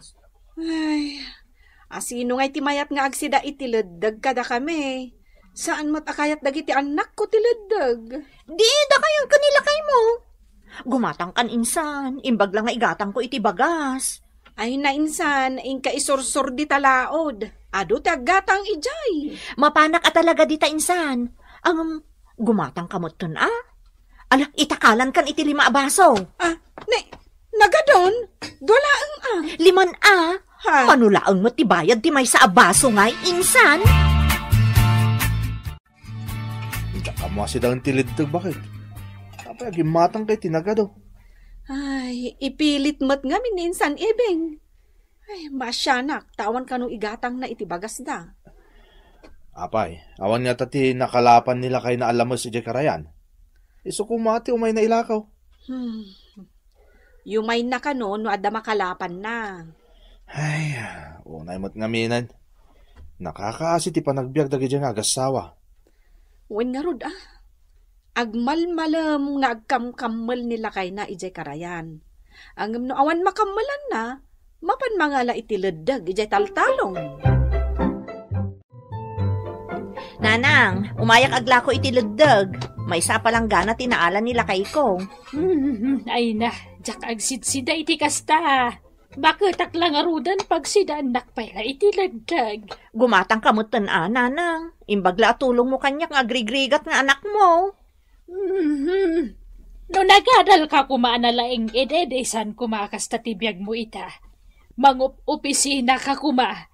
Speaker 9: Ay, asino nga itimayat nga agsida itiladdag kada kami. Saan mo't akayat dagiti anak ko tiladdag?
Speaker 2: Di, da kayo kanila kay mo. Gumatang kan, Insan. Imbag lang nga igatang ko iti bagas.
Speaker 9: Ay na, insan, ingka isursur di talaod. Ado tagatang ijay.
Speaker 2: Mapanak at talaga dita, Insan. Ang gumatang kamot ton, Ala, itakalan kan iti 5 baso.
Speaker 9: Nagadon? Dolaang
Speaker 2: Liman
Speaker 9: Ha?
Speaker 2: Manulaang mo ti bayad ti may sa abaso ngay, Insan.
Speaker 1: Tsaka mo silang tilidtag bakit? Kapag gimatang kay tinagado.
Speaker 9: Ay, ipilit mo't nga mininsan ibing. Ay, masyanak, tawan ka nung igatang na itibagas da.
Speaker 1: Apay, awan nga tati nakalapan nila kay na alamos iti karayan. Iso kumati umay na ilakaw.
Speaker 9: Yumay na ka no adda makalapan na.
Speaker 1: Ay, unay mo't ngaminan. Nakakaasi ti panagbiag dagi dyan nga agasawa.
Speaker 9: Wen nga rod agmalmalam nga agkamkammal nila kay na ijay karayan. Ang no awan makammalan na, mapan mangala itiladdag ijay taltalong.
Speaker 2: Nanang, umayak agla ko itiladdag. May sa palang gana tinaalan nila kay ko.
Speaker 4: Ay na, jak agsidsida iti kasta. Bakit aklang arudan pag sida anak pala itiladdag.
Speaker 2: Gumatang kamutan nanang. Imbagla tulong mo kanyak nga agrigrigat nga anak mo.
Speaker 4: No nagadal ka kumaanalaing ededesan kumakas tatibiyag mo ita. Mangup-opisina ka kuma.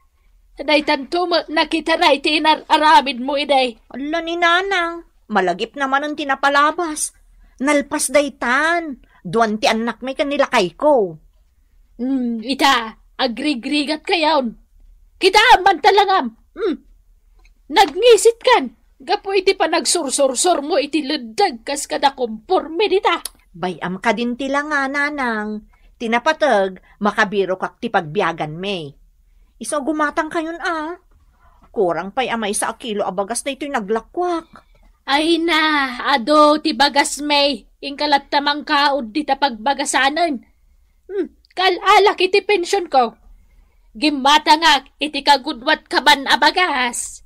Speaker 4: Day tanto mo nakitaray tinar-aramid mo iday.
Speaker 2: Ala ni nanang, malagip naman ang tinapalabas. Nalpas daytan. Duwan ti anak may kanila kay ko.
Speaker 4: Ita, agrigrigat kayaon. Kita man talangam. Nagngisit kan. Gapo iti pa nagsursursur mo iti ledag kas kada komporme dita.
Speaker 2: Bayam ka din tila nga, nanang. Tinapatag, makabiro kak ti pagbiyagan me. Iso gumatang kayon Kurang pa'y amay sa kilo abagas na ito'y naglakwak.
Speaker 4: Ay na, ado ti bagas me. Ingkalat tamang kaod dita pagbagasanan. Kalala iti pensyon ko. Gimatangak iti kagudwat kaban abagas.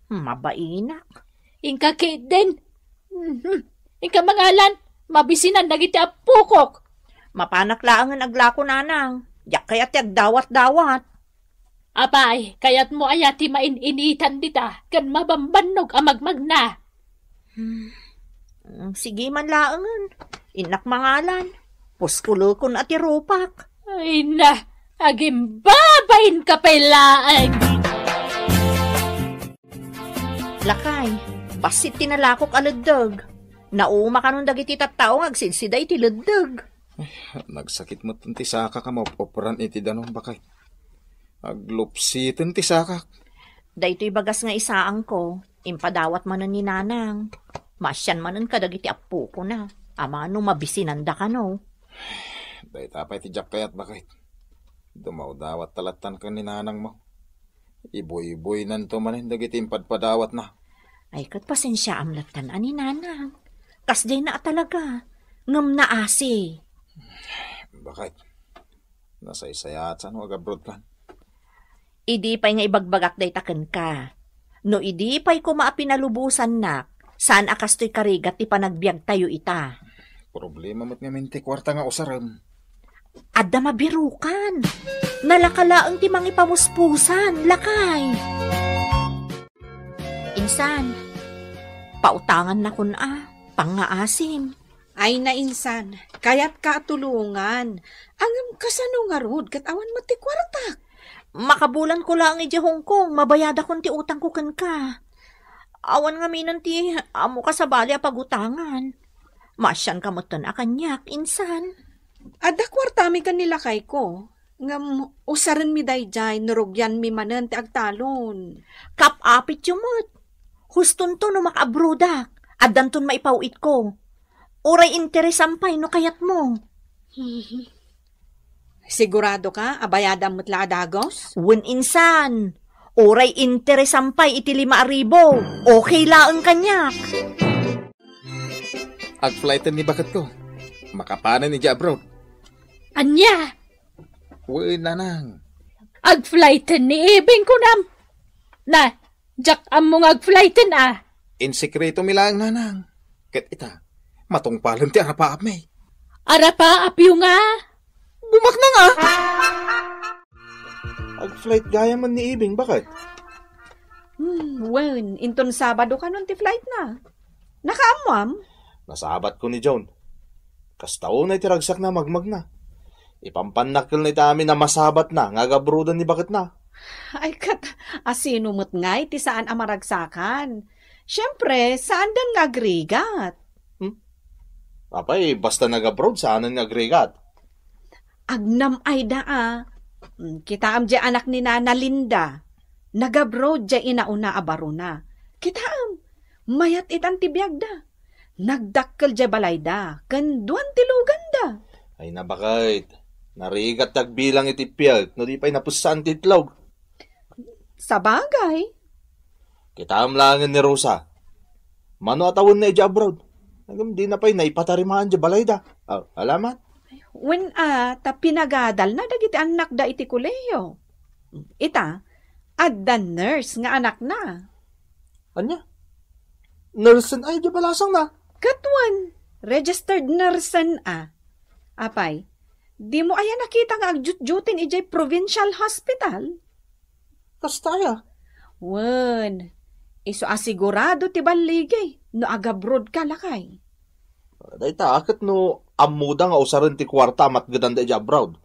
Speaker 2: Mabainak.
Speaker 4: Ingka kid din. Ingka mangalan, mabisinan dagiti apukok.
Speaker 2: Mapanak laangan aglako nanang. Yak kaya ti agdawat-dawat.
Speaker 4: Apay, kayat mo ayati main-initan dita, kan mabambannog amagmag na.
Speaker 2: Sige man laangan. Inak mangalan. Puskulukon at irupak.
Speaker 4: Ay na, agimbabain ka pailaan.
Speaker 2: Lakay, basit tinalakok aladdag. Nauma ka nung dagiti tattao agsilsiday ti laddag.
Speaker 8: Nagsakit mo ti saka ka maoperan iti danong bakay. Aglupsitin ti saka.
Speaker 2: Daytoy bagas nga isaang ko, impadawat manan ni nanang. Masyan manan kadagiti apo ko na. Ama no mabisinanda ka no.
Speaker 8: Day tapay ti jak kayat bakay. Dumaw dawat talatan ka ni nanang mo. Iboy-iboy nanto manin dagiti impadpadawat na.
Speaker 2: Ay kat pasensya amlatan ani nanang. Kasday na talaga. Ngam na asi.
Speaker 8: Bakit? Nasa isayat sa agabrod kan?
Speaker 2: Idi pa'y nga ibagbagak day taken ka. No idi pa'y kumaapinalubusan na, saan akastoy karigat ti panagbiag tayo ita.
Speaker 8: Problema mo't nga minti kwarta nga usaram.
Speaker 2: Adda mabirukan. Nalakalaang ti mangi pamuspusan, lakay. Insan, pautangan na kun pangaasim.
Speaker 9: Ay na insan, kayat ka tulungan. Angam kasano nga rod, katawan mo ti kwartak.
Speaker 2: Makabulan ko lang iti Hong Kong, mabayada kon ti utang ko ken ka. Awan nga minan ti amo ka sa bali a pagutangan. Masyan ka moton a kanyak, insan.
Speaker 9: Adda kwartami kan nila kay ko. Ngam usaran mi dayjay, nurugyan mi manan ti agtalon.
Speaker 2: Kapapit yumot. Huston to no makaabrodak. Addan ton maipawit ko. Uray interesampay no kayat mo.
Speaker 9: Sigurado ka, abayadam mo't laadagos?
Speaker 2: Wen insan, oray interesampay iti 5,000. Okay laang kanyak.
Speaker 8: Ag-flighten ni bakat ko. Makapanan ni abroad.
Speaker 4: Anya,
Speaker 8: Uy, nanang.
Speaker 4: ag-flighten ni Ibing ko nam. Na, jak among ag-flighten
Speaker 8: In sekreto milang nanang. Ket ita, matungpalan ti arapaap may.
Speaker 4: Arapa apyo nga.
Speaker 8: Bumak na nga! Ag-flight gaya man ni Ibing, bakit?
Speaker 9: Wen, inton Sabado ka nun ti flight na. Nakaamwam?
Speaker 8: Nasabat ko ni John. Kastaw na itiragsak na magmag na. Ipampanakil na ita amin na masabat na, ngagabrudan ni bakit na.
Speaker 9: Ay kat, asino mo't ngay, ti saan amaragsakan. Siyempre, saan dan ngagrigat?
Speaker 8: Apay, basta nag-abroad, saan ang agregat?
Speaker 9: Agnam ay Kita am di anak ni Nana Linda. Nagabroad di inauna abaro na. Kita am, mayat itan tibiyag da. Nagdakkel di balay da. Kanduan tilugan da.
Speaker 8: Ay nabakit. Narigat tagbilang itipiyag, no di pa'y napusan titlog.
Speaker 9: Sa bagay.
Speaker 8: Kita am langan ni Rosa. Mano atawon na di abroad. Nagam di na pa'y naipatarimaan di balay da. Alamat?
Speaker 9: When ta pinagadal na dagiti anak da iti kuleyo. Ita, adda nurse nga anak na.
Speaker 8: Anya? Nurse ay di balasang na.
Speaker 9: Katwan, registered nurse Apay, di mo aya nakita nga agjut-jutin ijay provincial hospital?
Speaker 8: Kastaya.
Speaker 9: Wen, iso asigurado ti baligay no agabroad ka lakay.
Speaker 8: Dahita, akit no amuda nga usaran ti kwarta mat gadanda di abroad.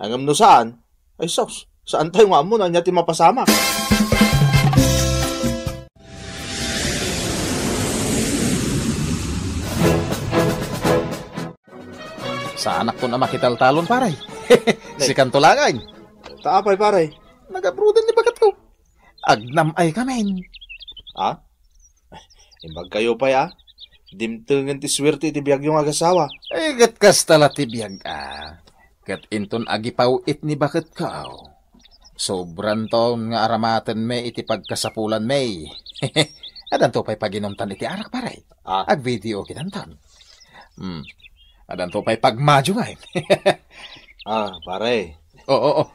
Speaker 8: Hangam no saan? Ay sos, saan tayo nga amo na niya ti mapasamak?
Speaker 7: Sa anak ko na makitaltalon, paray. Si Kantulangay.
Speaker 8: Taapay, paray.
Speaker 7: Nagabrudan ni bagat ko. Agnam ay kamen.
Speaker 8: Ha? Imbag kayo pa ya. Dimtungan ti swerte ti biyag yung agasawa.
Speaker 7: Ay, gat kastala ti biyag Gat inton agipaw it ni bakat ka. Sobran taon nga aramatan may iti pagkasapulan may. Adan to pa'y paginomtan iti arak paray. Ag video kinantan. Adan to pa'y pagmadyo ngay.
Speaker 8: Paray.
Speaker 7: Oo.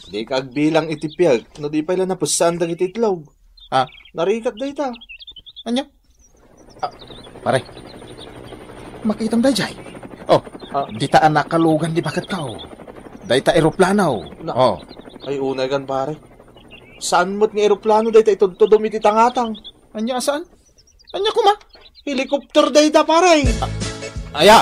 Speaker 8: Di ka agbilang iti biyag. No di pa'y lang napusan dag iti itlog. Narikat da ita.
Speaker 7: Anya? Pare, makitam da jay. Di ta nakalugan di bakat ka. Day ta aeroplano.
Speaker 8: Ay unay gan pare. Saan mo't ng aeroplano day ta itudtudum iti tangatang?
Speaker 7: Anya saan? Anya kuma?
Speaker 8: Helicopter day ta pare.
Speaker 7: Aya.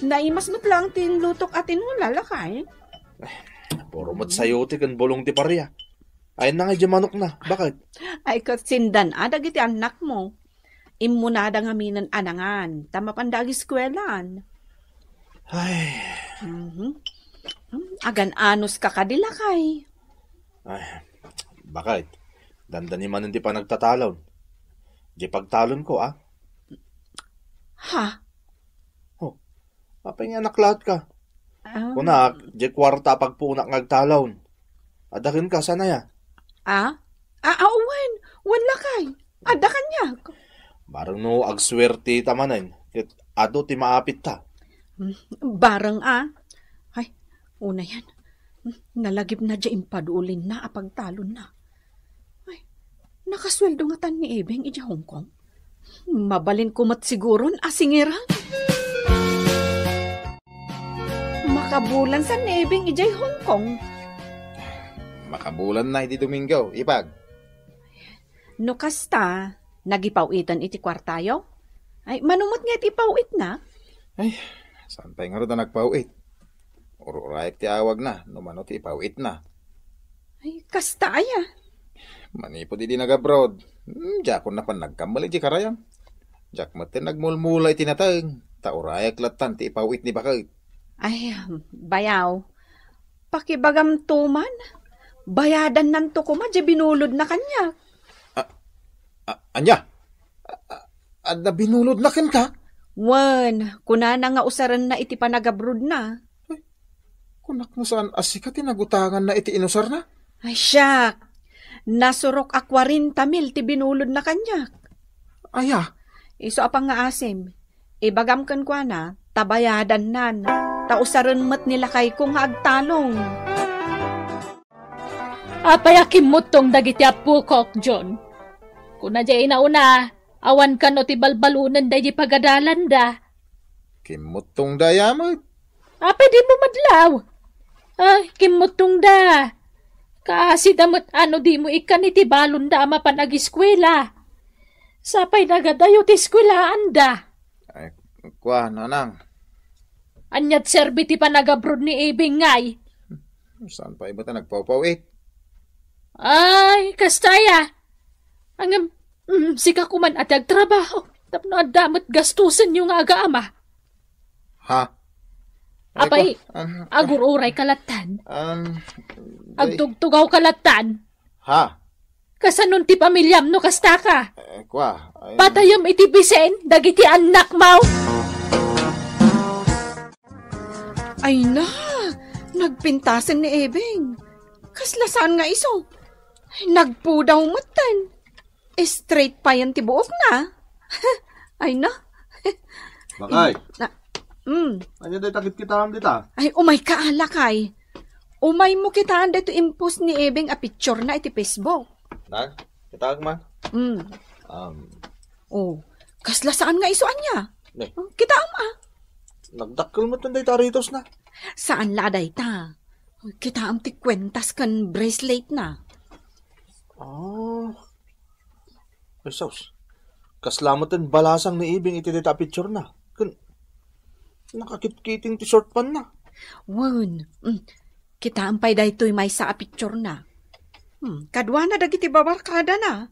Speaker 9: Naimas mo't lang tinlutok atin mo lalakay.
Speaker 8: Puro mo't sayote kan bolong ti pareya. Ay na nga manok na. Bakit?
Speaker 9: Ay katsindan dagiti anak mo. Imunada nga minan anangan. Tama pandagi skwelan.
Speaker 1: Ay,
Speaker 9: Agan anos ka kadilakay.
Speaker 1: ay, bakit? Dandani man hindi pa nagtatalon. Di pagtalon ko, ah.
Speaker 9: Ha?
Speaker 1: Apay nga naklat ka.
Speaker 9: Ah?
Speaker 1: Kunak, di kwarta pagpunak ngagtalon. Adakin ka, sana ya.
Speaker 9: Awan. Wan lakay. Ada kanya.
Speaker 1: Barang no, agswerte tamanin. Kit ado ti maapit ta.
Speaker 9: Barang Ay, una yan. Nalagip na dya impadulin na apagtalon na. Ay, nakasweldo nga tan ni Ebeng ija Hong Kong. Mabalin kumat siguron asingiran. Makabulan sa Nebeng ijay Hong Kong.
Speaker 8: Makabulan na iti Domingo, ipag.
Speaker 9: No kasta, nagipawitan iti kwartayo? Ay, manumot nga iti pawit na.
Speaker 8: Ay, saan tayo nga rin na nagpauit? Ururayag ti awag na, numano ti ipauit na.
Speaker 9: Ay, kasta aya.
Speaker 8: Manipod di nag-abroad. Jakon na pan nagkamali di karayang. Jak matin nagmulmula iti natang. Taurayag latan ti ipauit ni bakit.
Speaker 9: Ay, bayaw. Pakibagam tuman. Bayadan nanto ko madya binulod na kanya.
Speaker 8: Anya? Ada binulod na ken ka?
Speaker 9: Wan, kuna na nga usaran na iti panagabrod na.
Speaker 8: Kunak mo saan asika tinagutangan na iti inusar na?
Speaker 9: Ay, siyak. Nasurok 40,000 ti binulod na kanya.
Speaker 8: Aya?
Speaker 9: Iso apang nga asim. Ibagam kan kwa na, tabayadan nan. Tausaran mat nila kay kung agtalong.
Speaker 4: Apayakim mo tong dagiti apukok, John. Kuna di inauna, awan ka no ti balbalunan da di pagadalan da.
Speaker 8: Kimutong dayamot.
Speaker 4: Apay di mo madlaw. Ay, kimutong da. Kasi damot ano di mo ikan iti balon da mapan ag-eskwela. Sapay nagadayo ti eskwelaan da.
Speaker 8: Ay, kwa, nanang.
Speaker 4: Anyat serbi ti panagabrod ni Ebing ngay.
Speaker 8: Saan pa iba ta nagpapawit?
Speaker 4: Ay, kastaya. Ang sika kuman at agtrabaho. Tapno adamot gastusan yung aga ama.
Speaker 8: Ha?
Speaker 4: Apay, agururay kalatan. Agtugtugaw kalatan.
Speaker 8: Ha?
Speaker 4: Kasanon ti pamilyam no kasta ka.
Speaker 8: Kwa.
Speaker 4: Patayom iti bisen, dagiti anak mau.
Speaker 9: Ay na, nagpintasan ni Ebeng. Kaslasaan nga iso. Ay, nagpudaw matan. Straight pa yan ti buok na. Ay na.
Speaker 1: Bakay,
Speaker 9: Mm.
Speaker 1: ano dahi takit kita dita?
Speaker 9: Ay, umay ka alakay. Umay mo kitaan dito impose ni Ebeng a picture na iti Facebook.
Speaker 1: Nang, kitag man.
Speaker 9: Mm. Oh, kaslasaan nga isuan niya.
Speaker 1: Ne.
Speaker 9: Kita ama.
Speaker 1: Nagdakkel mo tanday taritos na.
Speaker 9: Saan laday ta? Kita am ti kwentas kan bracelet na.
Speaker 1: Ay, sus. Kaslamatan balasang ni Ibing iti dita picture na. Nakakit-kiting ti short pan na.
Speaker 9: Wan, kita ampay daytoy may sa picture na. Kadwa na dagiti babarkada na.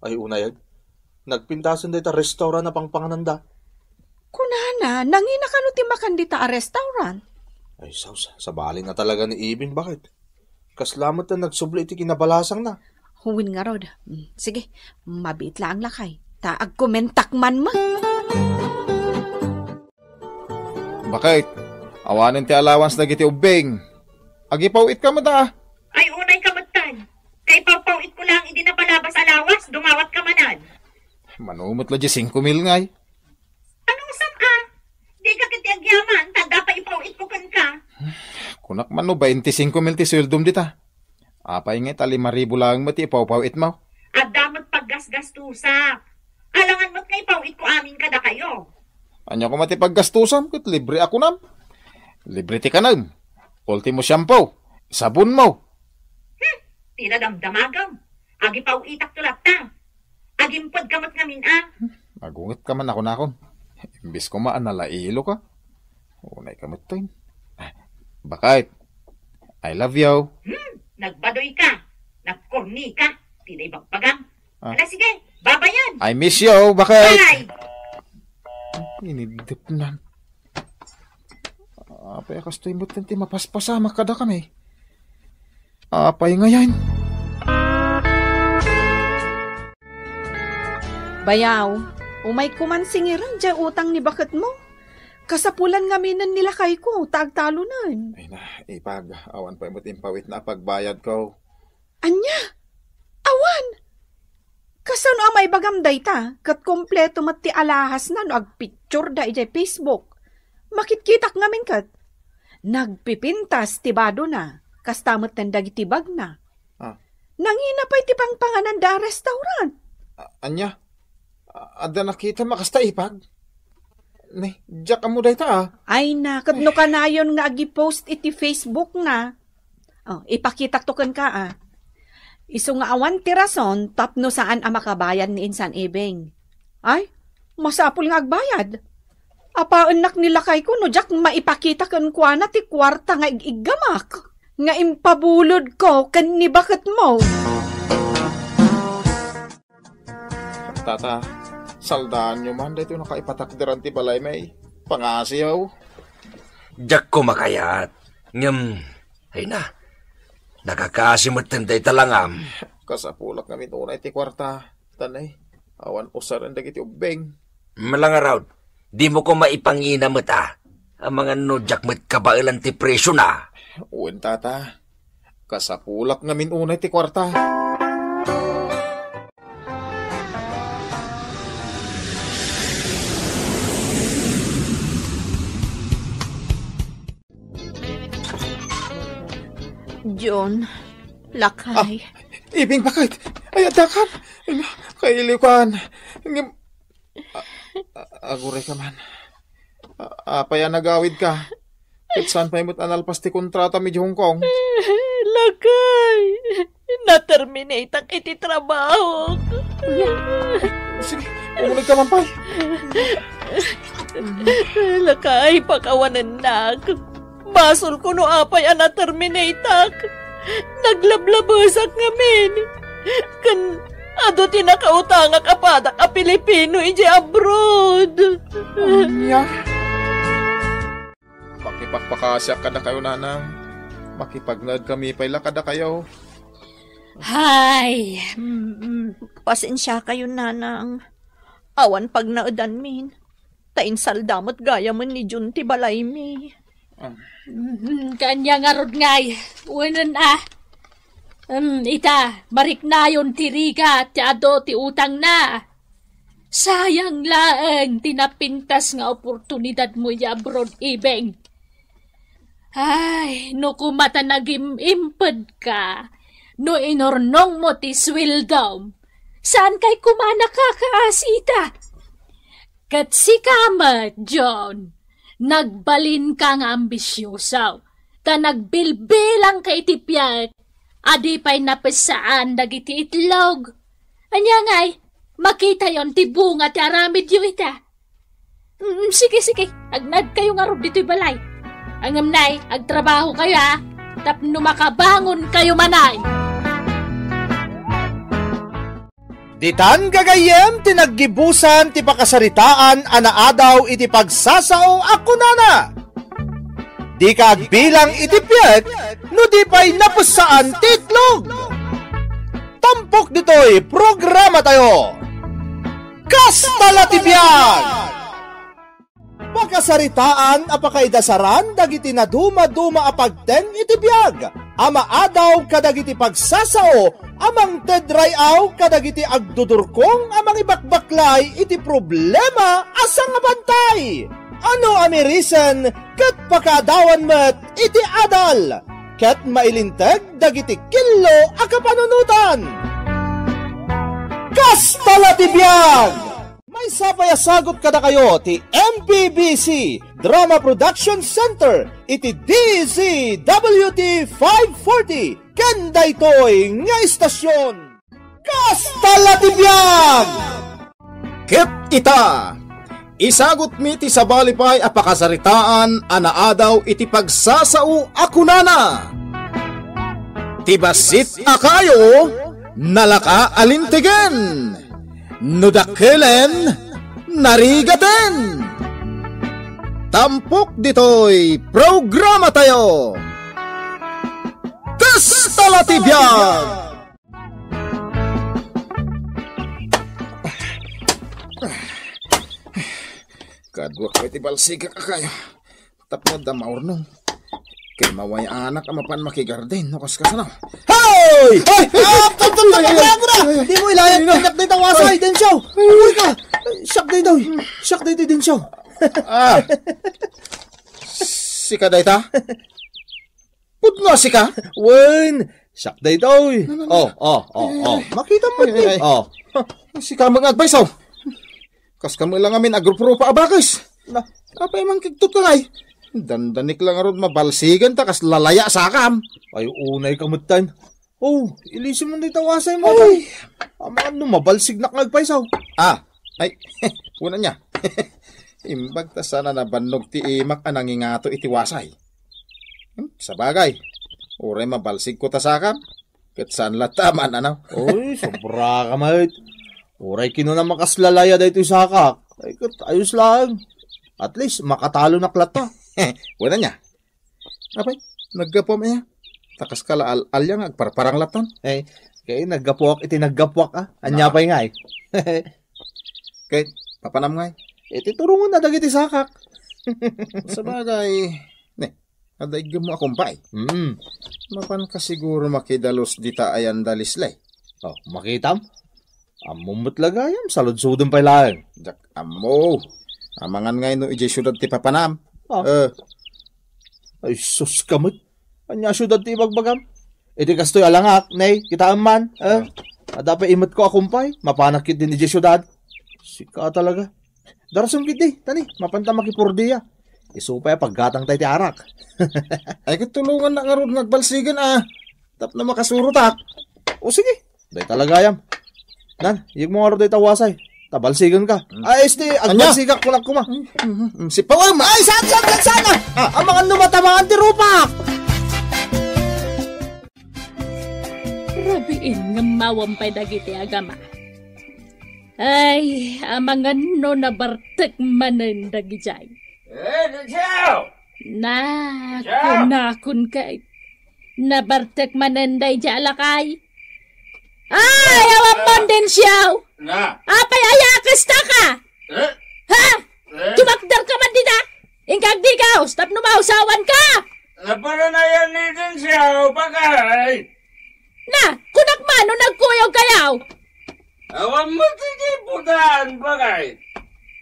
Speaker 1: Ay, unayag. Nagpintasan dita restaurant na pangpangananda.
Speaker 9: Kunana, nangina ka no ti makandita a restaurant.
Speaker 1: Ay, sus. Sabali na talaga ni Ibing. Bakit? Kaslamat na nagsubli iti kinabalasang na.
Speaker 9: Huwin nga rod. Sige, mabit lang lakay. Taag komentakman mo.
Speaker 8: Bakit? Awanin ti allowance na giti ubing. Agipawit ka mo da.
Speaker 2: Ay, unay kamatan. Kay pawpawit ko lang, hindi na palabas alawas, dumawat ka manan.
Speaker 8: Manumot la di 5,000 ngay.
Speaker 2: Anong sama? Di ka kiti agyaman, tanda pa ipawit ko kan ka.
Speaker 8: Kunak man no 25,000 ti sweldom dita. Apay nga tali 5,000 lang mo ti ipawpawit mo.
Speaker 2: At damot paggasgastusa. Alangan mo't nga ipawit ko amin kada kayo.
Speaker 8: Anya ko matipaggastusan, kat libre ako nam. Libre ti kanam. Ultimo shampoo, sabon mo.
Speaker 2: Tila damdamagam. Agi pawitak tulat ta. Agimpod kamot ngamin
Speaker 8: Magungot ka man ako na akon. Imbis ko maanalailo ka. Unay kamot to yun. Bakit? I love you.
Speaker 2: Nagbadoy ka. Nagkorni ka. Tila ibagpagang. Sige, baba bayad.
Speaker 7: I miss you, bakit?
Speaker 2: Ay!
Speaker 7: Inidip na. Apay kastoy mo tinti mapaspasama kada kami. Apay ngayon.
Speaker 9: Bayaw, umay kumansingiran dya utang ni bakit mo. Kasapulan nga minan nila kay ko, tagtalunan.
Speaker 8: Ay na, ipag. Awan pa imot impawit na pagbayad ko.
Speaker 9: Anya? Awan! Kasano amay bagamday ta? Kat kompleto mat ti alahas na no agpicture da ijay Facebook. Makitkitak ngamin kat. Nagpipintas ti bado na. Kastamot tendag itibag na. Nangina pa iti pangpanganan da restaurant.
Speaker 8: Anya? Ada nakita makasta ipag? Ne, diyak mo day ta
Speaker 9: Ay na, kadno ka na yun nga agi-post iti Facebook na. Ipakitak to kan ka Iso nga awan ti rason tapno saan ang makabayad ni Insan Ibeng. Ay, masapul nga agbayad. Apaanak nila kay ko no jak maipakita kan kwa na ti kwarta nga igamak. Nga impabulod ko kan ni bakit mo.
Speaker 8: Tata, saldaan nyo man, dito nakaipatakdiran ti balay may pangasiyaw.
Speaker 3: Diyak ko makayat. Ay na. Nakakasimot tinday talangam.
Speaker 8: Kasapulak kami tunay ti kwarta. Tanay, awan usaran dagiti ubeng.
Speaker 3: Malangaraw, di mo ko maipanginamot Ang mga nudyak mo't kabailan ti presyo na.
Speaker 8: Uwan tata, kasapulak ngamin unay ti kwarta.
Speaker 2: John, lakay.
Speaker 8: Ibing bakit? Ay, adakan. Kailikan. Aguray ka man. Apaya nagawid ka. Saan pa imot analpas ti kontrata mi di Hong Kong?
Speaker 2: Lakay. Na-terminate ang iti trabaho.
Speaker 8: Sige, umulig ka man pay.
Speaker 2: Lakay, pakawanan na. Basol ko no apay ang na-terminate. Naglablabasak ngamin. Kan ado tinakautangak apadak a Pilipino iji abroad.
Speaker 8: Anya? Makipagpakasyak ka na kayo, nanang. Makipagnad kami pala kada kayo.
Speaker 2: Hay, pasensya kayo, nanang. Awan pag naudan min. Tain saldamot gaya man ni Junti balay mi.
Speaker 4: Kanya nga rod ngay. Unan ita, marik na yun tiriga, ti ado ti utang na. Sayang laeng tinapintas nga oportunidad mo ya abroad, Ibeng. Ay, no kumata nagim-imped ka, no inornong mo ti swildom, saan kay kumana kakaasita? Kat si Kamat, John, nagbalin ka nga ambisyosaw, ta nagbilbilang ka itipyag, adi pa'y napasaan dagiti itlog. Anya ngay, makita yon ti bunga ti aramid yu ita. Sige, agnad kayo nga rod dito'y balay. Angam nay, agtrabaho kayo tapno makabangon kayo manay.
Speaker 1: Ditan gagayem tinaggibusan ti pakasaritaan anaadaw iti pagsasao ako nana. Di ka agbilang iti piyet no di pa'y napusaan titlog. Tampok dito'y programa tayo. Kastala tibiyag! Pakasaritaan apakaidasaran dagiti na duma-duma apagten iti biyag. Ama adaw kadagiti pagsasao, amang tedrayaw kadagiti agdudurkong amang ibakbaklay iti problema asang abantay. Ano amirisan kat pakadawan met iti adal, kat mailinteg dagiti kilo akapanunutan. Kastala ti biyag! May sapayasagot kada kayo ti MPBC Drama Production Center iti DZWT 540 kanda ito'y nga istasyon. Kastala ti biyag!
Speaker 7: Ket ita, isagot mi ti sabalipay a pakasaritaan anaadaw iti pagsasao akunana. Ti basit akayo, nalaka alintigen. Nudakelen, narigaten! Tampok ditoy programa tayo! Kastalatibyan! Kadwa ko iti balsiga ka kayo. Tapno damaor nung. Kay maway anak ang mapan makigarden. Nakas ka sana.
Speaker 1: Hoy! Hoy! Di mo ilayan. Siyak day tawasay. Densyo. Uy ka. Siyak day daw. Siyak day ti Densyo.
Speaker 7: Sika day ta? Pudno sika?
Speaker 1: Wen. Siyak day daw. Makita mo di.
Speaker 7: Sika mag-advise oh. Kas kami lang amin agrupo pa abakis. Apa emang kigtot ka ngay? Dandanik lang arod mabalsigan ta kas lalaya sakam.
Speaker 1: Ay unay kamutan. Ilisin mo na itawasay mo. Ay, amaan no, mabalsig na kagpaisaw.
Speaker 7: Ay, una niya. Imbag ta sana na bannog ti imak anang ingato itiwasay. Sa bagay, uray mabalsig ko ta sakam. Kat saan lataman ano?
Speaker 1: Uy, sobra ka mait. Uray kino na makaslalaya da ito sakak. Ay, ayos lang. At least, makatalo na klata.
Speaker 7: Una niya. Apay, naggapom niya. Takas kala alyang agparparang latan.
Speaker 1: Kaya naggapuak, iti naggapuak Anya pa'y nga
Speaker 7: Kaya, papanam nga
Speaker 1: Iti turungan na dagiti sakak.
Speaker 7: Sa bagay, adaig mo akong pa'y. Mapan ka siguro makidalos dita ayan dalislay.
Speaker 1: Makitam? Amumot lagayam, saludsudon pa'y lang.
Speaker 7: Jak, amo. Amangan nga no iji syudad ti papanam.
Speaker 1: Ay, sus kamot. Anya syudad ti ibagbagam. Iti kastoy alangak, nay, kita man. Dapat imot ko akumpay, mapanakit din iji syudad. Sika talaga. Darasong kiti, tani, mapanta makipurdiya. Isupay paggatang tayo ti arak.
Speaker 7: Ay, katulungan na nga ron nagbalsigan Tap na makasurutak.
Speaker 1: O sige, day talaga yam. Nan, yung mga ron day tawasay. Tabalsigan ka. Ay, agbalsigak ko lang kuma.
Speaker 7: Si Pawam!
Speaker 1: Ay, sana! Ang mga numatamangan ti rupak!
Speaker 4: Rabiin nga mawampay dagiti agama. Ay, ang mga nabartek manen dagijay. Kunakun kay. Nabartek manen dagijay alakay. Ay, awan mo din siyaw! Apay ayakas ta ka! Ha? Tumakdar ka man din Ingkag di ka! Stop numausawan ka!
Speaker 3: Naparanayan ni din siyaw, bagay!
Speaker 4: Kunak man, nagkuyog kayaw!
Speaker 3: Awan mo titiputan, bagay!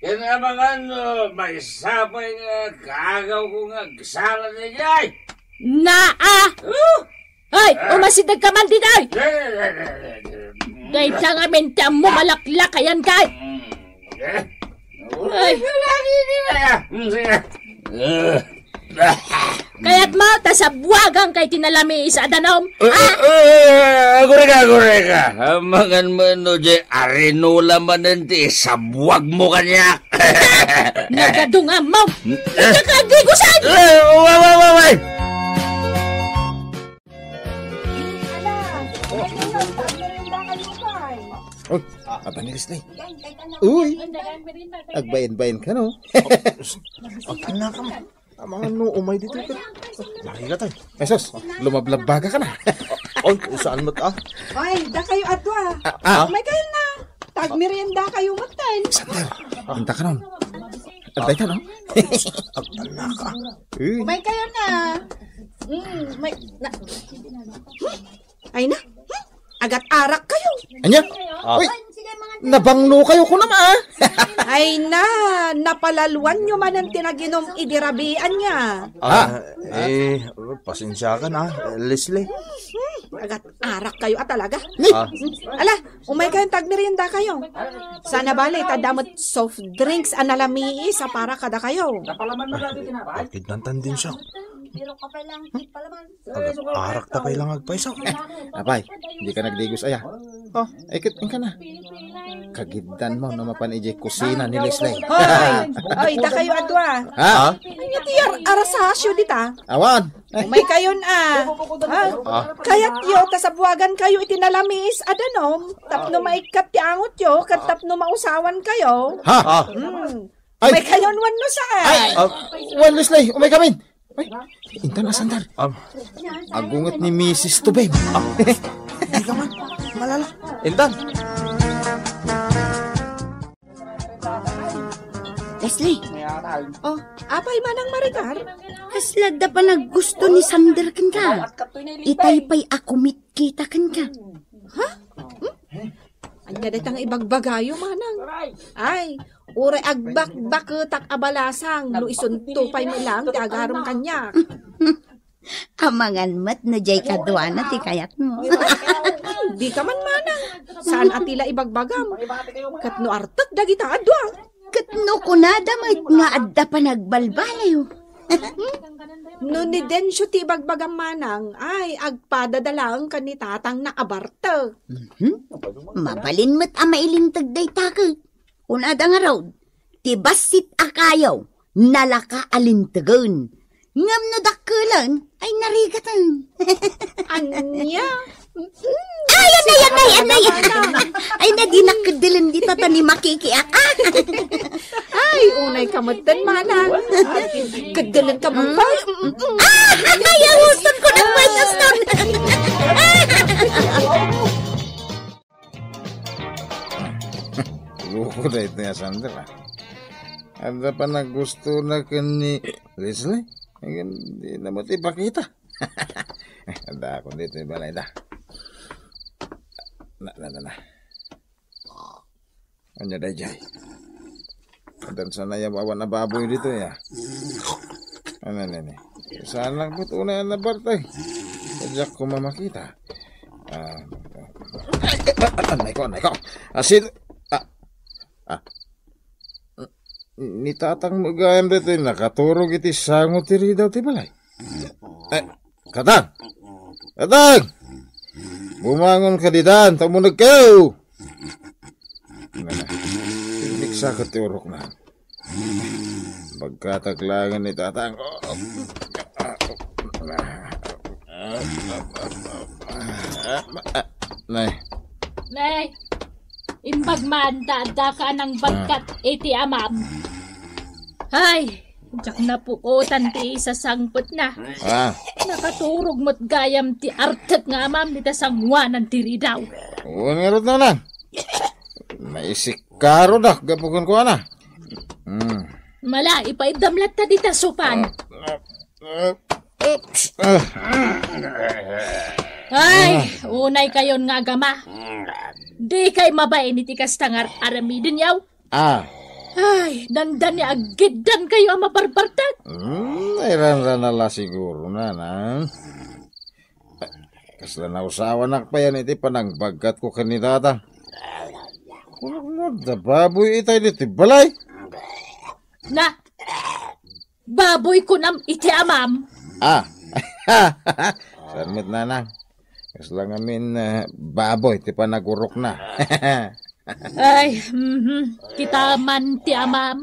Speaker 3: Yan nga mga may sapay nga kagaw ko nga gsala na jay!
Speaker 4: Ay, umasidag ka man din ay! Dahil sa nga mentang mo malaklakayan kay! Ay! Kaya't mo, tasabwagang kay tinalami sa adanom, ha?
Speaker 3: Agureka! Amangan mo no, jay arinula mananti, sabwag mo kanya!
Speaker 4: Nagadunga mo! Nakagigusan!
Speaker 3: Wawawaway!
Speaker 7: Abanilis na Uy! Agbayan-bayan ka no?
Speaker 1: Anak ka mo. Mga umay dito ka. Laki ka tayo.
Speaker 7: Esos, lumablabaga ka na.
Speaker 1: Saan mo ta?
Speaker 9: Ay, da kayo atwa. May kayo na. Tagmerienda kayo matayin.
Speaker 7: Sandal, anta ka nun. Antay ka no?
Speaker 1: Anak ka.
Speaker 9: May kayo na. Ay na. Agat arak kayo.
Speaker 7: Anya? Uy! Nabanglo kayo ko naman
Speaker 9: Ay na, napalaluan nyo man ang tinaginom idirabian niya.
Speaker 1: Pasensya ka na, Leslie.
Speaker 9: Agat arak kayo talaga. Ala, umay kayong tagmerienda kayo. Sana bali, tadamot soft drinks analami sa para kada kayo.
Speaker 1: Bakit nantan din siya? Arak tapay lang agpaisaw.
Speaker 7: Apay, hindi ka nagdigos aya. Ikit ka na. Kagiddan mo na mapanijay kusina ni Leslie.
Speaker 9: Hoy, da kayo atwa. nyo tiyar arasasyo dita.
Speaker 7: Awan.
Speaker 9: Umay kayon Ha? Kaya't yo, kasabwagan kayo itinalamis, adanom, tapno maikat ti angot yo, kat tapno mausawan kayo.
Speaker 7: Ha? Ay.
Speaker 9: Umay kayon wan no saan.
Speaker 7: Ay, well, Leslie, umay kamin. Ay, intan na sandal. Agungat ni Mrs. to, babe. Ay, kaman, malala.
Speaker 6: Intan,
Speaker 5: Leslie,
Speaker 9: Oh, apay manang marigar?
Speaker 5: kaslagda pa naggusto ni Sander kan ka. Itay-pay ako kita kan ka.
Speaker 9: Anya datang ibagbagayo manang. Ay, uray agbak-baketak abalasang, no isunto pay mo lang, ti agaram kanya.
Speaker 5: Amangan mat na jay kadwana ti kayat mo.
Speaker 9: Di ka man manang. Saan atila ibagbagam? Kat no artak dagita adwa.
Speaker 5: Katno ko na damay nga adda pa nagbalbalayo.
Speaker 9: No ni densyo ti ibagbagam manang, ay agpadadalang kanitatang na abarta.
Speaker 5: Mabalin mo't amailintag day takag. Unada nga raw, ti basit akayaw, nalaka alintagan. Ngam no dakkelan, ay narigatan.
Speaker 9: Anya?
Speaker 5: Ay, anay. Ay, nadinak kadilan di tata ni makikiak.
Speaker 9: Ay, unay kamatan manang. Kadalan ka mo pa.
Speaker 5: Ay, awusan ko ng pweston.
Speaker 7: Luko na ito nga, Sander. Ada pa na gusto na ni Leslie. Hindi na mo ipakita. Ada ako dito, balay da. Na. Anya dayjay. Dan sana ya bawa na baboy dito ya. Ano. Sana ko tunay na bartay. Sajak ko mamakita. Anay ko. Asid. Ni tatang magayam dito nakaturog iti sangot iti daw ti balay. Katang! Bumangon ka didan, tamunag kayo! Tinik sa katiurok na. Pagkataglangan ni tatang.
Speaker 4: Nay, imbag man da ka ng bagkat iti amam. Ay, jak na puutan ti isa sangput na. Nakaturog mo't gayam ti artet nga amam nita sangwanan ti ridaw.
Speaker 7: Oo, ngarot na lang. Maisikaro na, gapukan ko na.
Speaker 4: Mala, ipaidamlat ta dita supan. Ay, unay kayon nga gama. Di kay mabain iti kastangar aramidin yaw. Ay, nandan ni agiddan kayo ang mabarbartag.
Speaker 7: Nairan nala siguro na. Kasla na usawa nakpayan iti panangbagkat ko kanidata. Kulog na baboy itay diti balay.
Speaker 4: Na, baboy ko nam iti amam.
Speaker 7: Sarmit na nang. Kasla ngamin baboy iti panagurok na.
Speaker 4: Ay, kita man ti amam.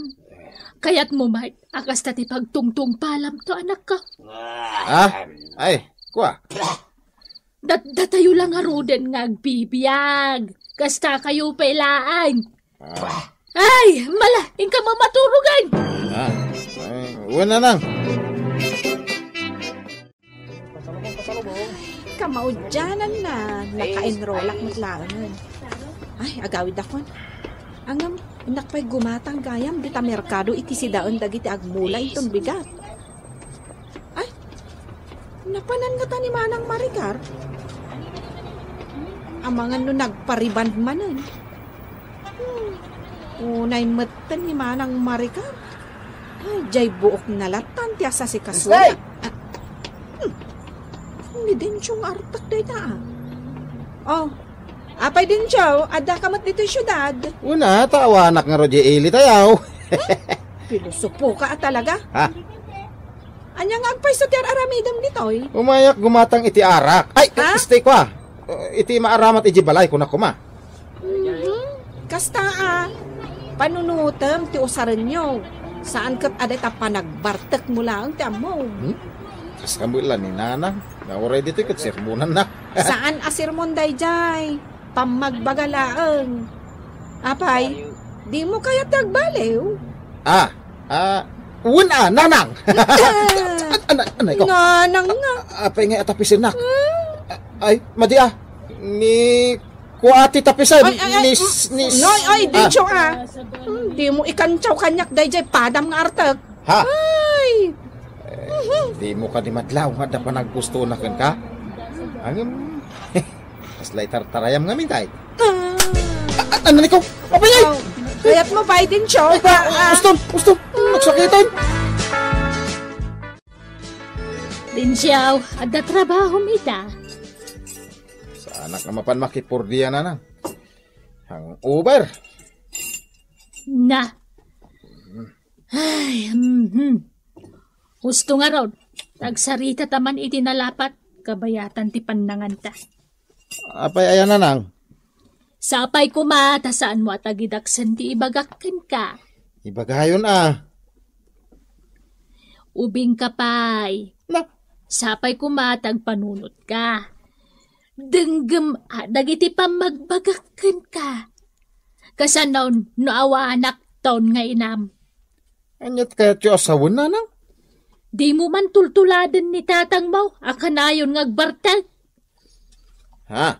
Speaker 4: Kaya't mo may akas ta ti pagtungtung palam to anak ka.
Speaker 7: Ay, kuha.
Speaker 4: Datayo lang aruden nga agbibiyag. Kasta kayo pailaan. Ay, mala, ingka mamaturugan.
Speaker 7: Wala nang.
Speaker 9: Kamaudyanan na, naka-enrollak matlaonan. Ay, agawid ako. Angam, nakpay gumatang gayam, dita merkado iti sidaon dagiti agmulay itong bigat. Ay, napanan nga ta ni Manang Maricar. Amangan no nagpariband manan. Unay matan ni Manang Maricar. Ay, jay buok nalatan ti asa si Kasula. Ni Densyong artak day ta. Oh, apay Densyo, ada kamat dito syudad.
Speaker 7: Una, tawanak nga Roger Eli tayaw.
Speaker 9: Pilosopo ka talaga. Anyang agpay sa tiar aramidam ditoy.
Speaker 7: Umayak gumatang iti arak. Ay, stay ko iti maaramat iti balay ko na kuma.
Speaker 9: Kasta panunutem ti usaran nyo. Saan kat aday ta panagbartek mo lang ti amo?
Speaker 8: Kasamulan ni nanang. Nauray dito kat sermonan na.
Speaker 9: Saan asirmon dayjay? Pamagbagalaang. Apay, di mo kaya tagbaliw?
Speaker 8: Nanang! Anay ko.
Speaker 9: Nanang nga.
Speaker 8: Apay nga atapisin nak. Ay, madi Ni kuati tapisan.
Speaker 9: Noy, densyo di mo ikantsaw kanyak dayjay padam nga artek.
Speaker 8: Ha?
Speaker 9: Ay!
Speaker 8: Di mo ka di madlaw nga da pa naggusto na kan ka. Angin. Aslay tartarayam nga mintay. Ano ni ko? Apay!
Speaker 9: Kayat mo pa din siya.
Speaker 8: Gusto. Nagsakitan.
Speaker 4: Dinsyaw, ada trabaho mita.
Speaker 8: Sa anak nga mapan makipurdiya na. Ang Uber.
Speaker 4: Na. Ay, Gusto nga raw, tagsarita taman iti nalapat, kabayatan ti panangan ta.
Speaker 8: Apay ayan nanang.
Speaker 4: Sapay kumata saan mo at agidaksan ti ibagakken ka.
Speaker 8: Ibagayon
Speaker 4: Ubing kapay.
Speaker 8: Na?
Speaker 4: Sapay kumatag panunot ka. Denggem dagiti pamagbagakken ka. Kasanaw no awanak taon nga inam.
Speaker 8: Anyat kaya tiyo asawon nanang?
Speaker 4: Di mo man tultuladan ni tatang mo, akanayon ngagbartag.
Speaker 8: Ha?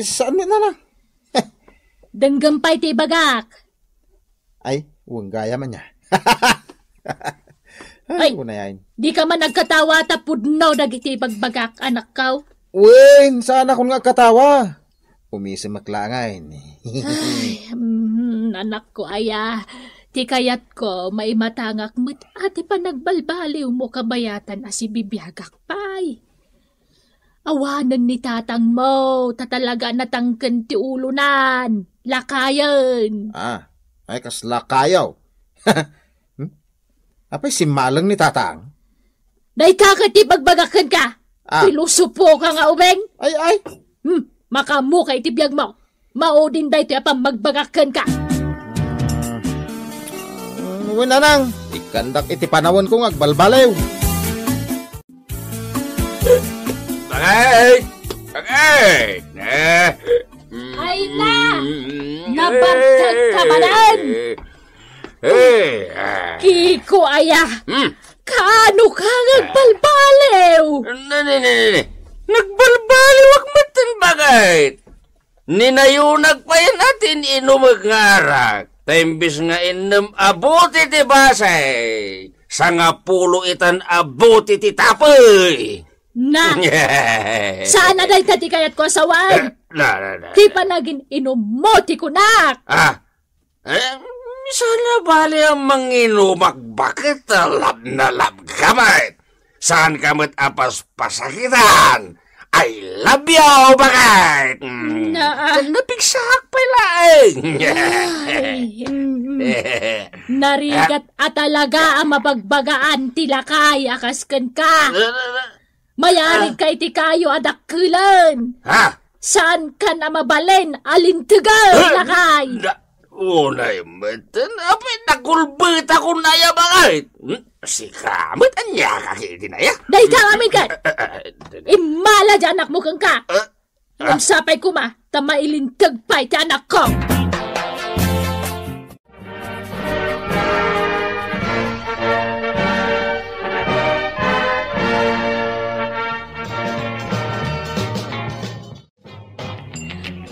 Speaker 8: Saan mo nanang?
Speaker 4: Denggampay ti bagak.
Speaker 8: Ay, huwag gaya man niya.
Speaker 4: Ay,
Speaker 8: unayain.
Speaker 4: Di ka man nagkatawa tapudnaw dagiti bagbagak anak kaw.
Speaker 8: Wen, saan ako nga katawa? Umisi maklangain.
Speaker 4: Ay, anak ko aya, ti kayat ko maimatangak met ati pa nagbalbaliw mo kabayatan asi bibiyagak pay. Awanan ni tatang mo, tatalaga natangken ti ulunan, lakayan.
Speaker 8: Ay kas lakayaw. Apay si malang ni tatang?
Speaker 4: Day kakati bagbagakan ka. Pilusupo ka nga ubeng.
Speaker 8: Ay.
Speaker 4: Makamuka itibiyag mo. Maudin day ti apang magbagakan ka.
Speaker 8: Nanang, ikandak iti panawon ko ngagbalbalew.
Speaker 3: Bakit?
Speaker 4: Ay na! Nabagtag ka manan! Kiko aya! Kaano ka nagbalbalew?
Speaker 3: Nagbalbalew ak matan bagay. Ninayunag pa yan natin inumagarak. Taimbis nga inam abuti ti basay. Sa nga pulo itan abuti ti tapoy.
Speaker 4: Na! Saan na day tati kayat ko asawan? Di pa naging inumoti ko nak!
Speaker 3: Sana bali ang manginumak bakit lab na lab kamay? Saan kamot apas pasakitan? I love you, bakit? Napigsak pala
Speaker 4: Narigat at talaga ang mabagbagaan tilakay akaskan ka. Mayarig kay ti kayo adakkulan. Saan ka na mabalen alintigal lakay?
Speaker 3: Unay matan, apit nakulbit ako na ya bakit? Si kamot anya kakiti na ya?
Speaker 4: Day ka amin ka! Imala dyan anak mo kang ka! Ang sapay ko ma, tamailintag pa iti anak ko!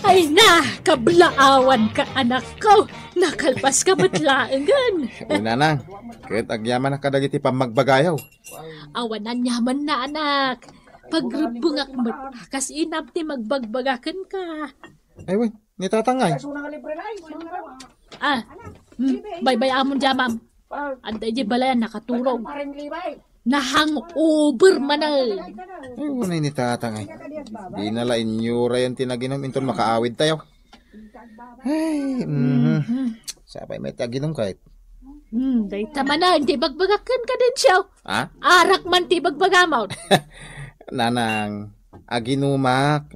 Speaker 4: Ay na, kablaawan ka anak ko. Nakalpas ka matlaangan.
Speaker 8: Nanang, kahit agyaman na kadagiti pamagbagayaw.
Speaker 4: Awanan yaman na anak. Pagrubungak matakas inap ti magbagbagakan ka.
Speaker 8: Ay wen, ni tatangay.
Speaker 4: Bye-bye amon dyan ma'am. Anday di balayan nakaturong. Nahang-over manay.
Speaker 8: Ay, unay ni tatangay. Di nala inyura yung tinaginom inton makaawid tayo. Ay, sabay may taginom kahit.
Speaker 4: Day tama na, hindi bagbagakan ka din siya. Arak man ti bagbagamaw.
Speaker 8: Nanang, aginumak,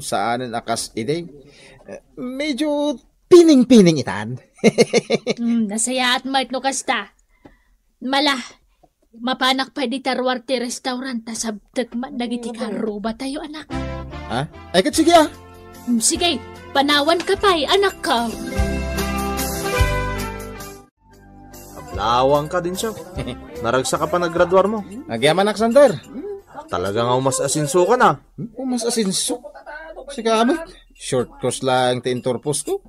Speaker 8: saan akas iday. Medyo
Speaker 7: pining-pining itan.
Speaker 4: Nasaya at mait no kasta. Mala, mapanak pa di tarwar ti restaurant ta sabtek man dagiti karuba tayo anak.
Speaker 7: Ha? Ay kat sige ah.
Speaker 4: Sige, panawan ka pa'y anak ka.
Speaker 10: Lawang ka din siya. Naragsa ka pa naggraduar mo.
Speaker 7: Nagyaman nak Sander.
Speaker 10: Talagang mas asinso ka na.
Speaker 7: Mas asinso. Sige amit. Short course lang ti interpos ko.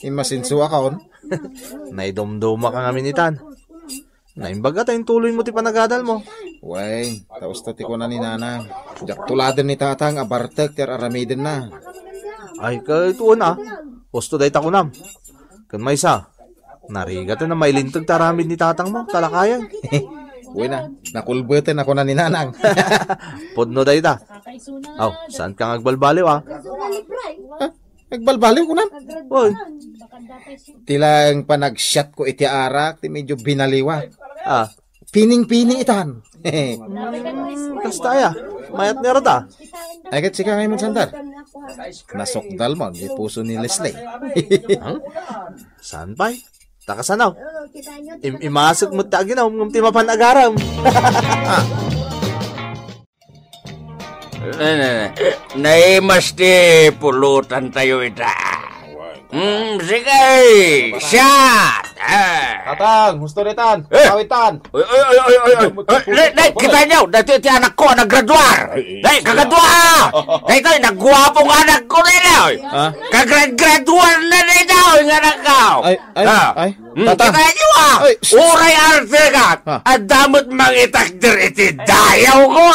Speaker 7: Imasinso akon.
Speaker 10: Naidomdoma ka nga minitan. Naimbaga tayong tuloy mo ti panagadal mo.
Speaker 7: Way, taos tati ko na ni Nanang. Jak tuladan ni tatang abartek ter aramiden na.
Speaker 10: Ay, kaituon ah. Osto day takunam. Kan may isa. Narigat na mailintag taramid ni tatang mo. Talakayan.
Speaker 7: Uy na, nakulbutin ako na ni Nanang.
Speaker 10: Podno day ta. Aw, saan ka ngagbalbaliw ah?
Speaker 7: Nagbalbaliw ko na.
Speaker 10: Uy.
Speaker 7: Tilang panag-shot ko iti arak, ti medyo binaliwa.
Speaker 10: Ah.
Speaker 7: Pining-pining itan.
Speaker 10: Kastaya. Mayat ni Rata.
Speaker 7: Ay kat sika ngayon Sandar. Nasokdal mo, di puso ni Leslie.
Speaker 10: Saan pa'y? Takasanaw. Imasok mo taginaw, ngumti mapanagaram.
Speaker 3: Naimasti pulutan tayo ita. Sige, shot!
Speaker 10: Tatang, gusto nitan, kawitan.
Speaker 3: Nay, kita nyo, dati iti anak ko, naggraduar. Nay, kagadua! Nay, tayo, nagguwapong anak ko na yun. Kagraduar na na ito, yung anak ko.
Speaker 7: Ay, tatang.
Speaker 3: Kita nyo uray arte ka. At damot mangitakdir iti dayaw ko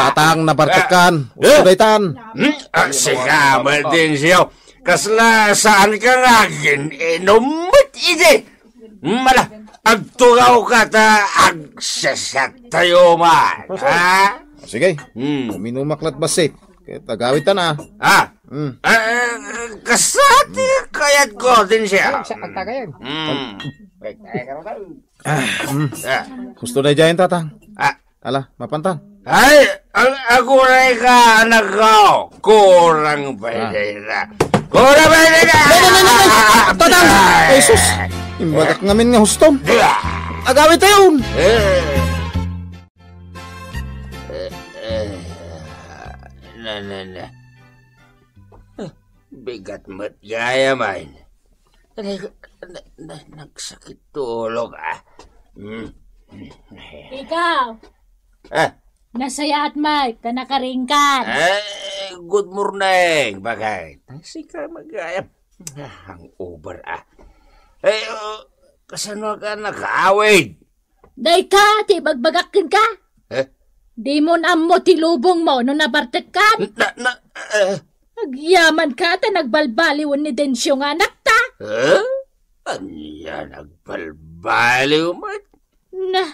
Speaker 7: Tatang, nabartakan. Gusto daytan.
Speaker 3: Sige, din siyo. Kasla saan ka nga inomot ide. Mala, agtugaw ka ta agsasat tayo man. Ha?
Speaker 7: Sige, minumaklat basit. Kaya tagawit ta na.
Speaker 3: Kasati kayat ko din siya.
Speaker 7: Gusto na dyan tatang. Ala, mapantang.
Speaker 3: Ay, ako rin ka, anak ko. Kurang pwede na. Kurang pwede na!
Speaker 7: Tatang! Ay, sus! Imbatak ngamin nga hustom. Agawit tayo!
Speaker 3: Bigat mo't gaya man. Nagsakit tulog
Speaker 4: Ikaw! Nasaya at may, tanakaringkan.
Speaker 3: Good morning, bagay. Sika magayam. Hangover kasano ka nakaawid?
Speaker 4: Day ka, ti bagbagakin ka. Di mo na mo tilubong mo no nabartek ka. Agyaman ka ta nagbalbaliwan ni Densyong anak ta.
Speaker 3: Anya nagbalbaliw mo?
Speaker 4: Na.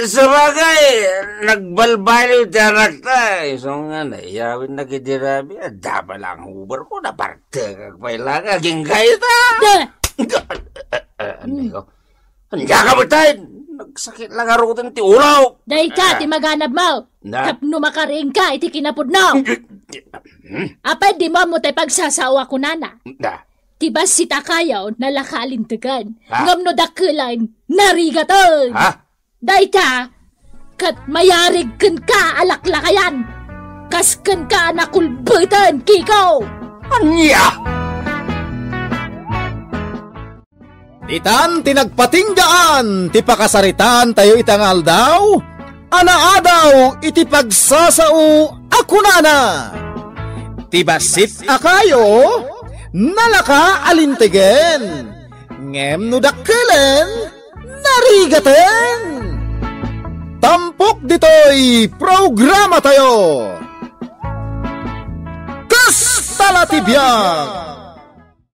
Speaker 3: Sa bagay, nagbalbaliw tarak ta. So nga na, iyawin na kitirabi. Daba lang hubar ko na parte kagpailang aging kayo ta. Anya ka mo tayo? Nagsakit lang arutan ti ulaw.
Speaker 4: Day ka, ti maganap mo. Kapno makaring ka, iti kinapod no. Apay di mo tayo pagsasawa ko nana. Tibas si takayaw nalakalintagan. Ngamno dakilan, narigatan. Day ka, kat mayarig kan ka alaklakayan. Kaskan ka nakulbutan, kikaw.
Speaker 3: Anya!
Speaker 7: Itan tinagpatinggaan, ti pakasaritan tayo itangal daw. Anaadaw iti pagsasao ako nana. Ti basit akayo, nalaka alintigen. Ngem no dakelen, narigaten. Tampok ditoy programa tayo. Kas talatibiyang.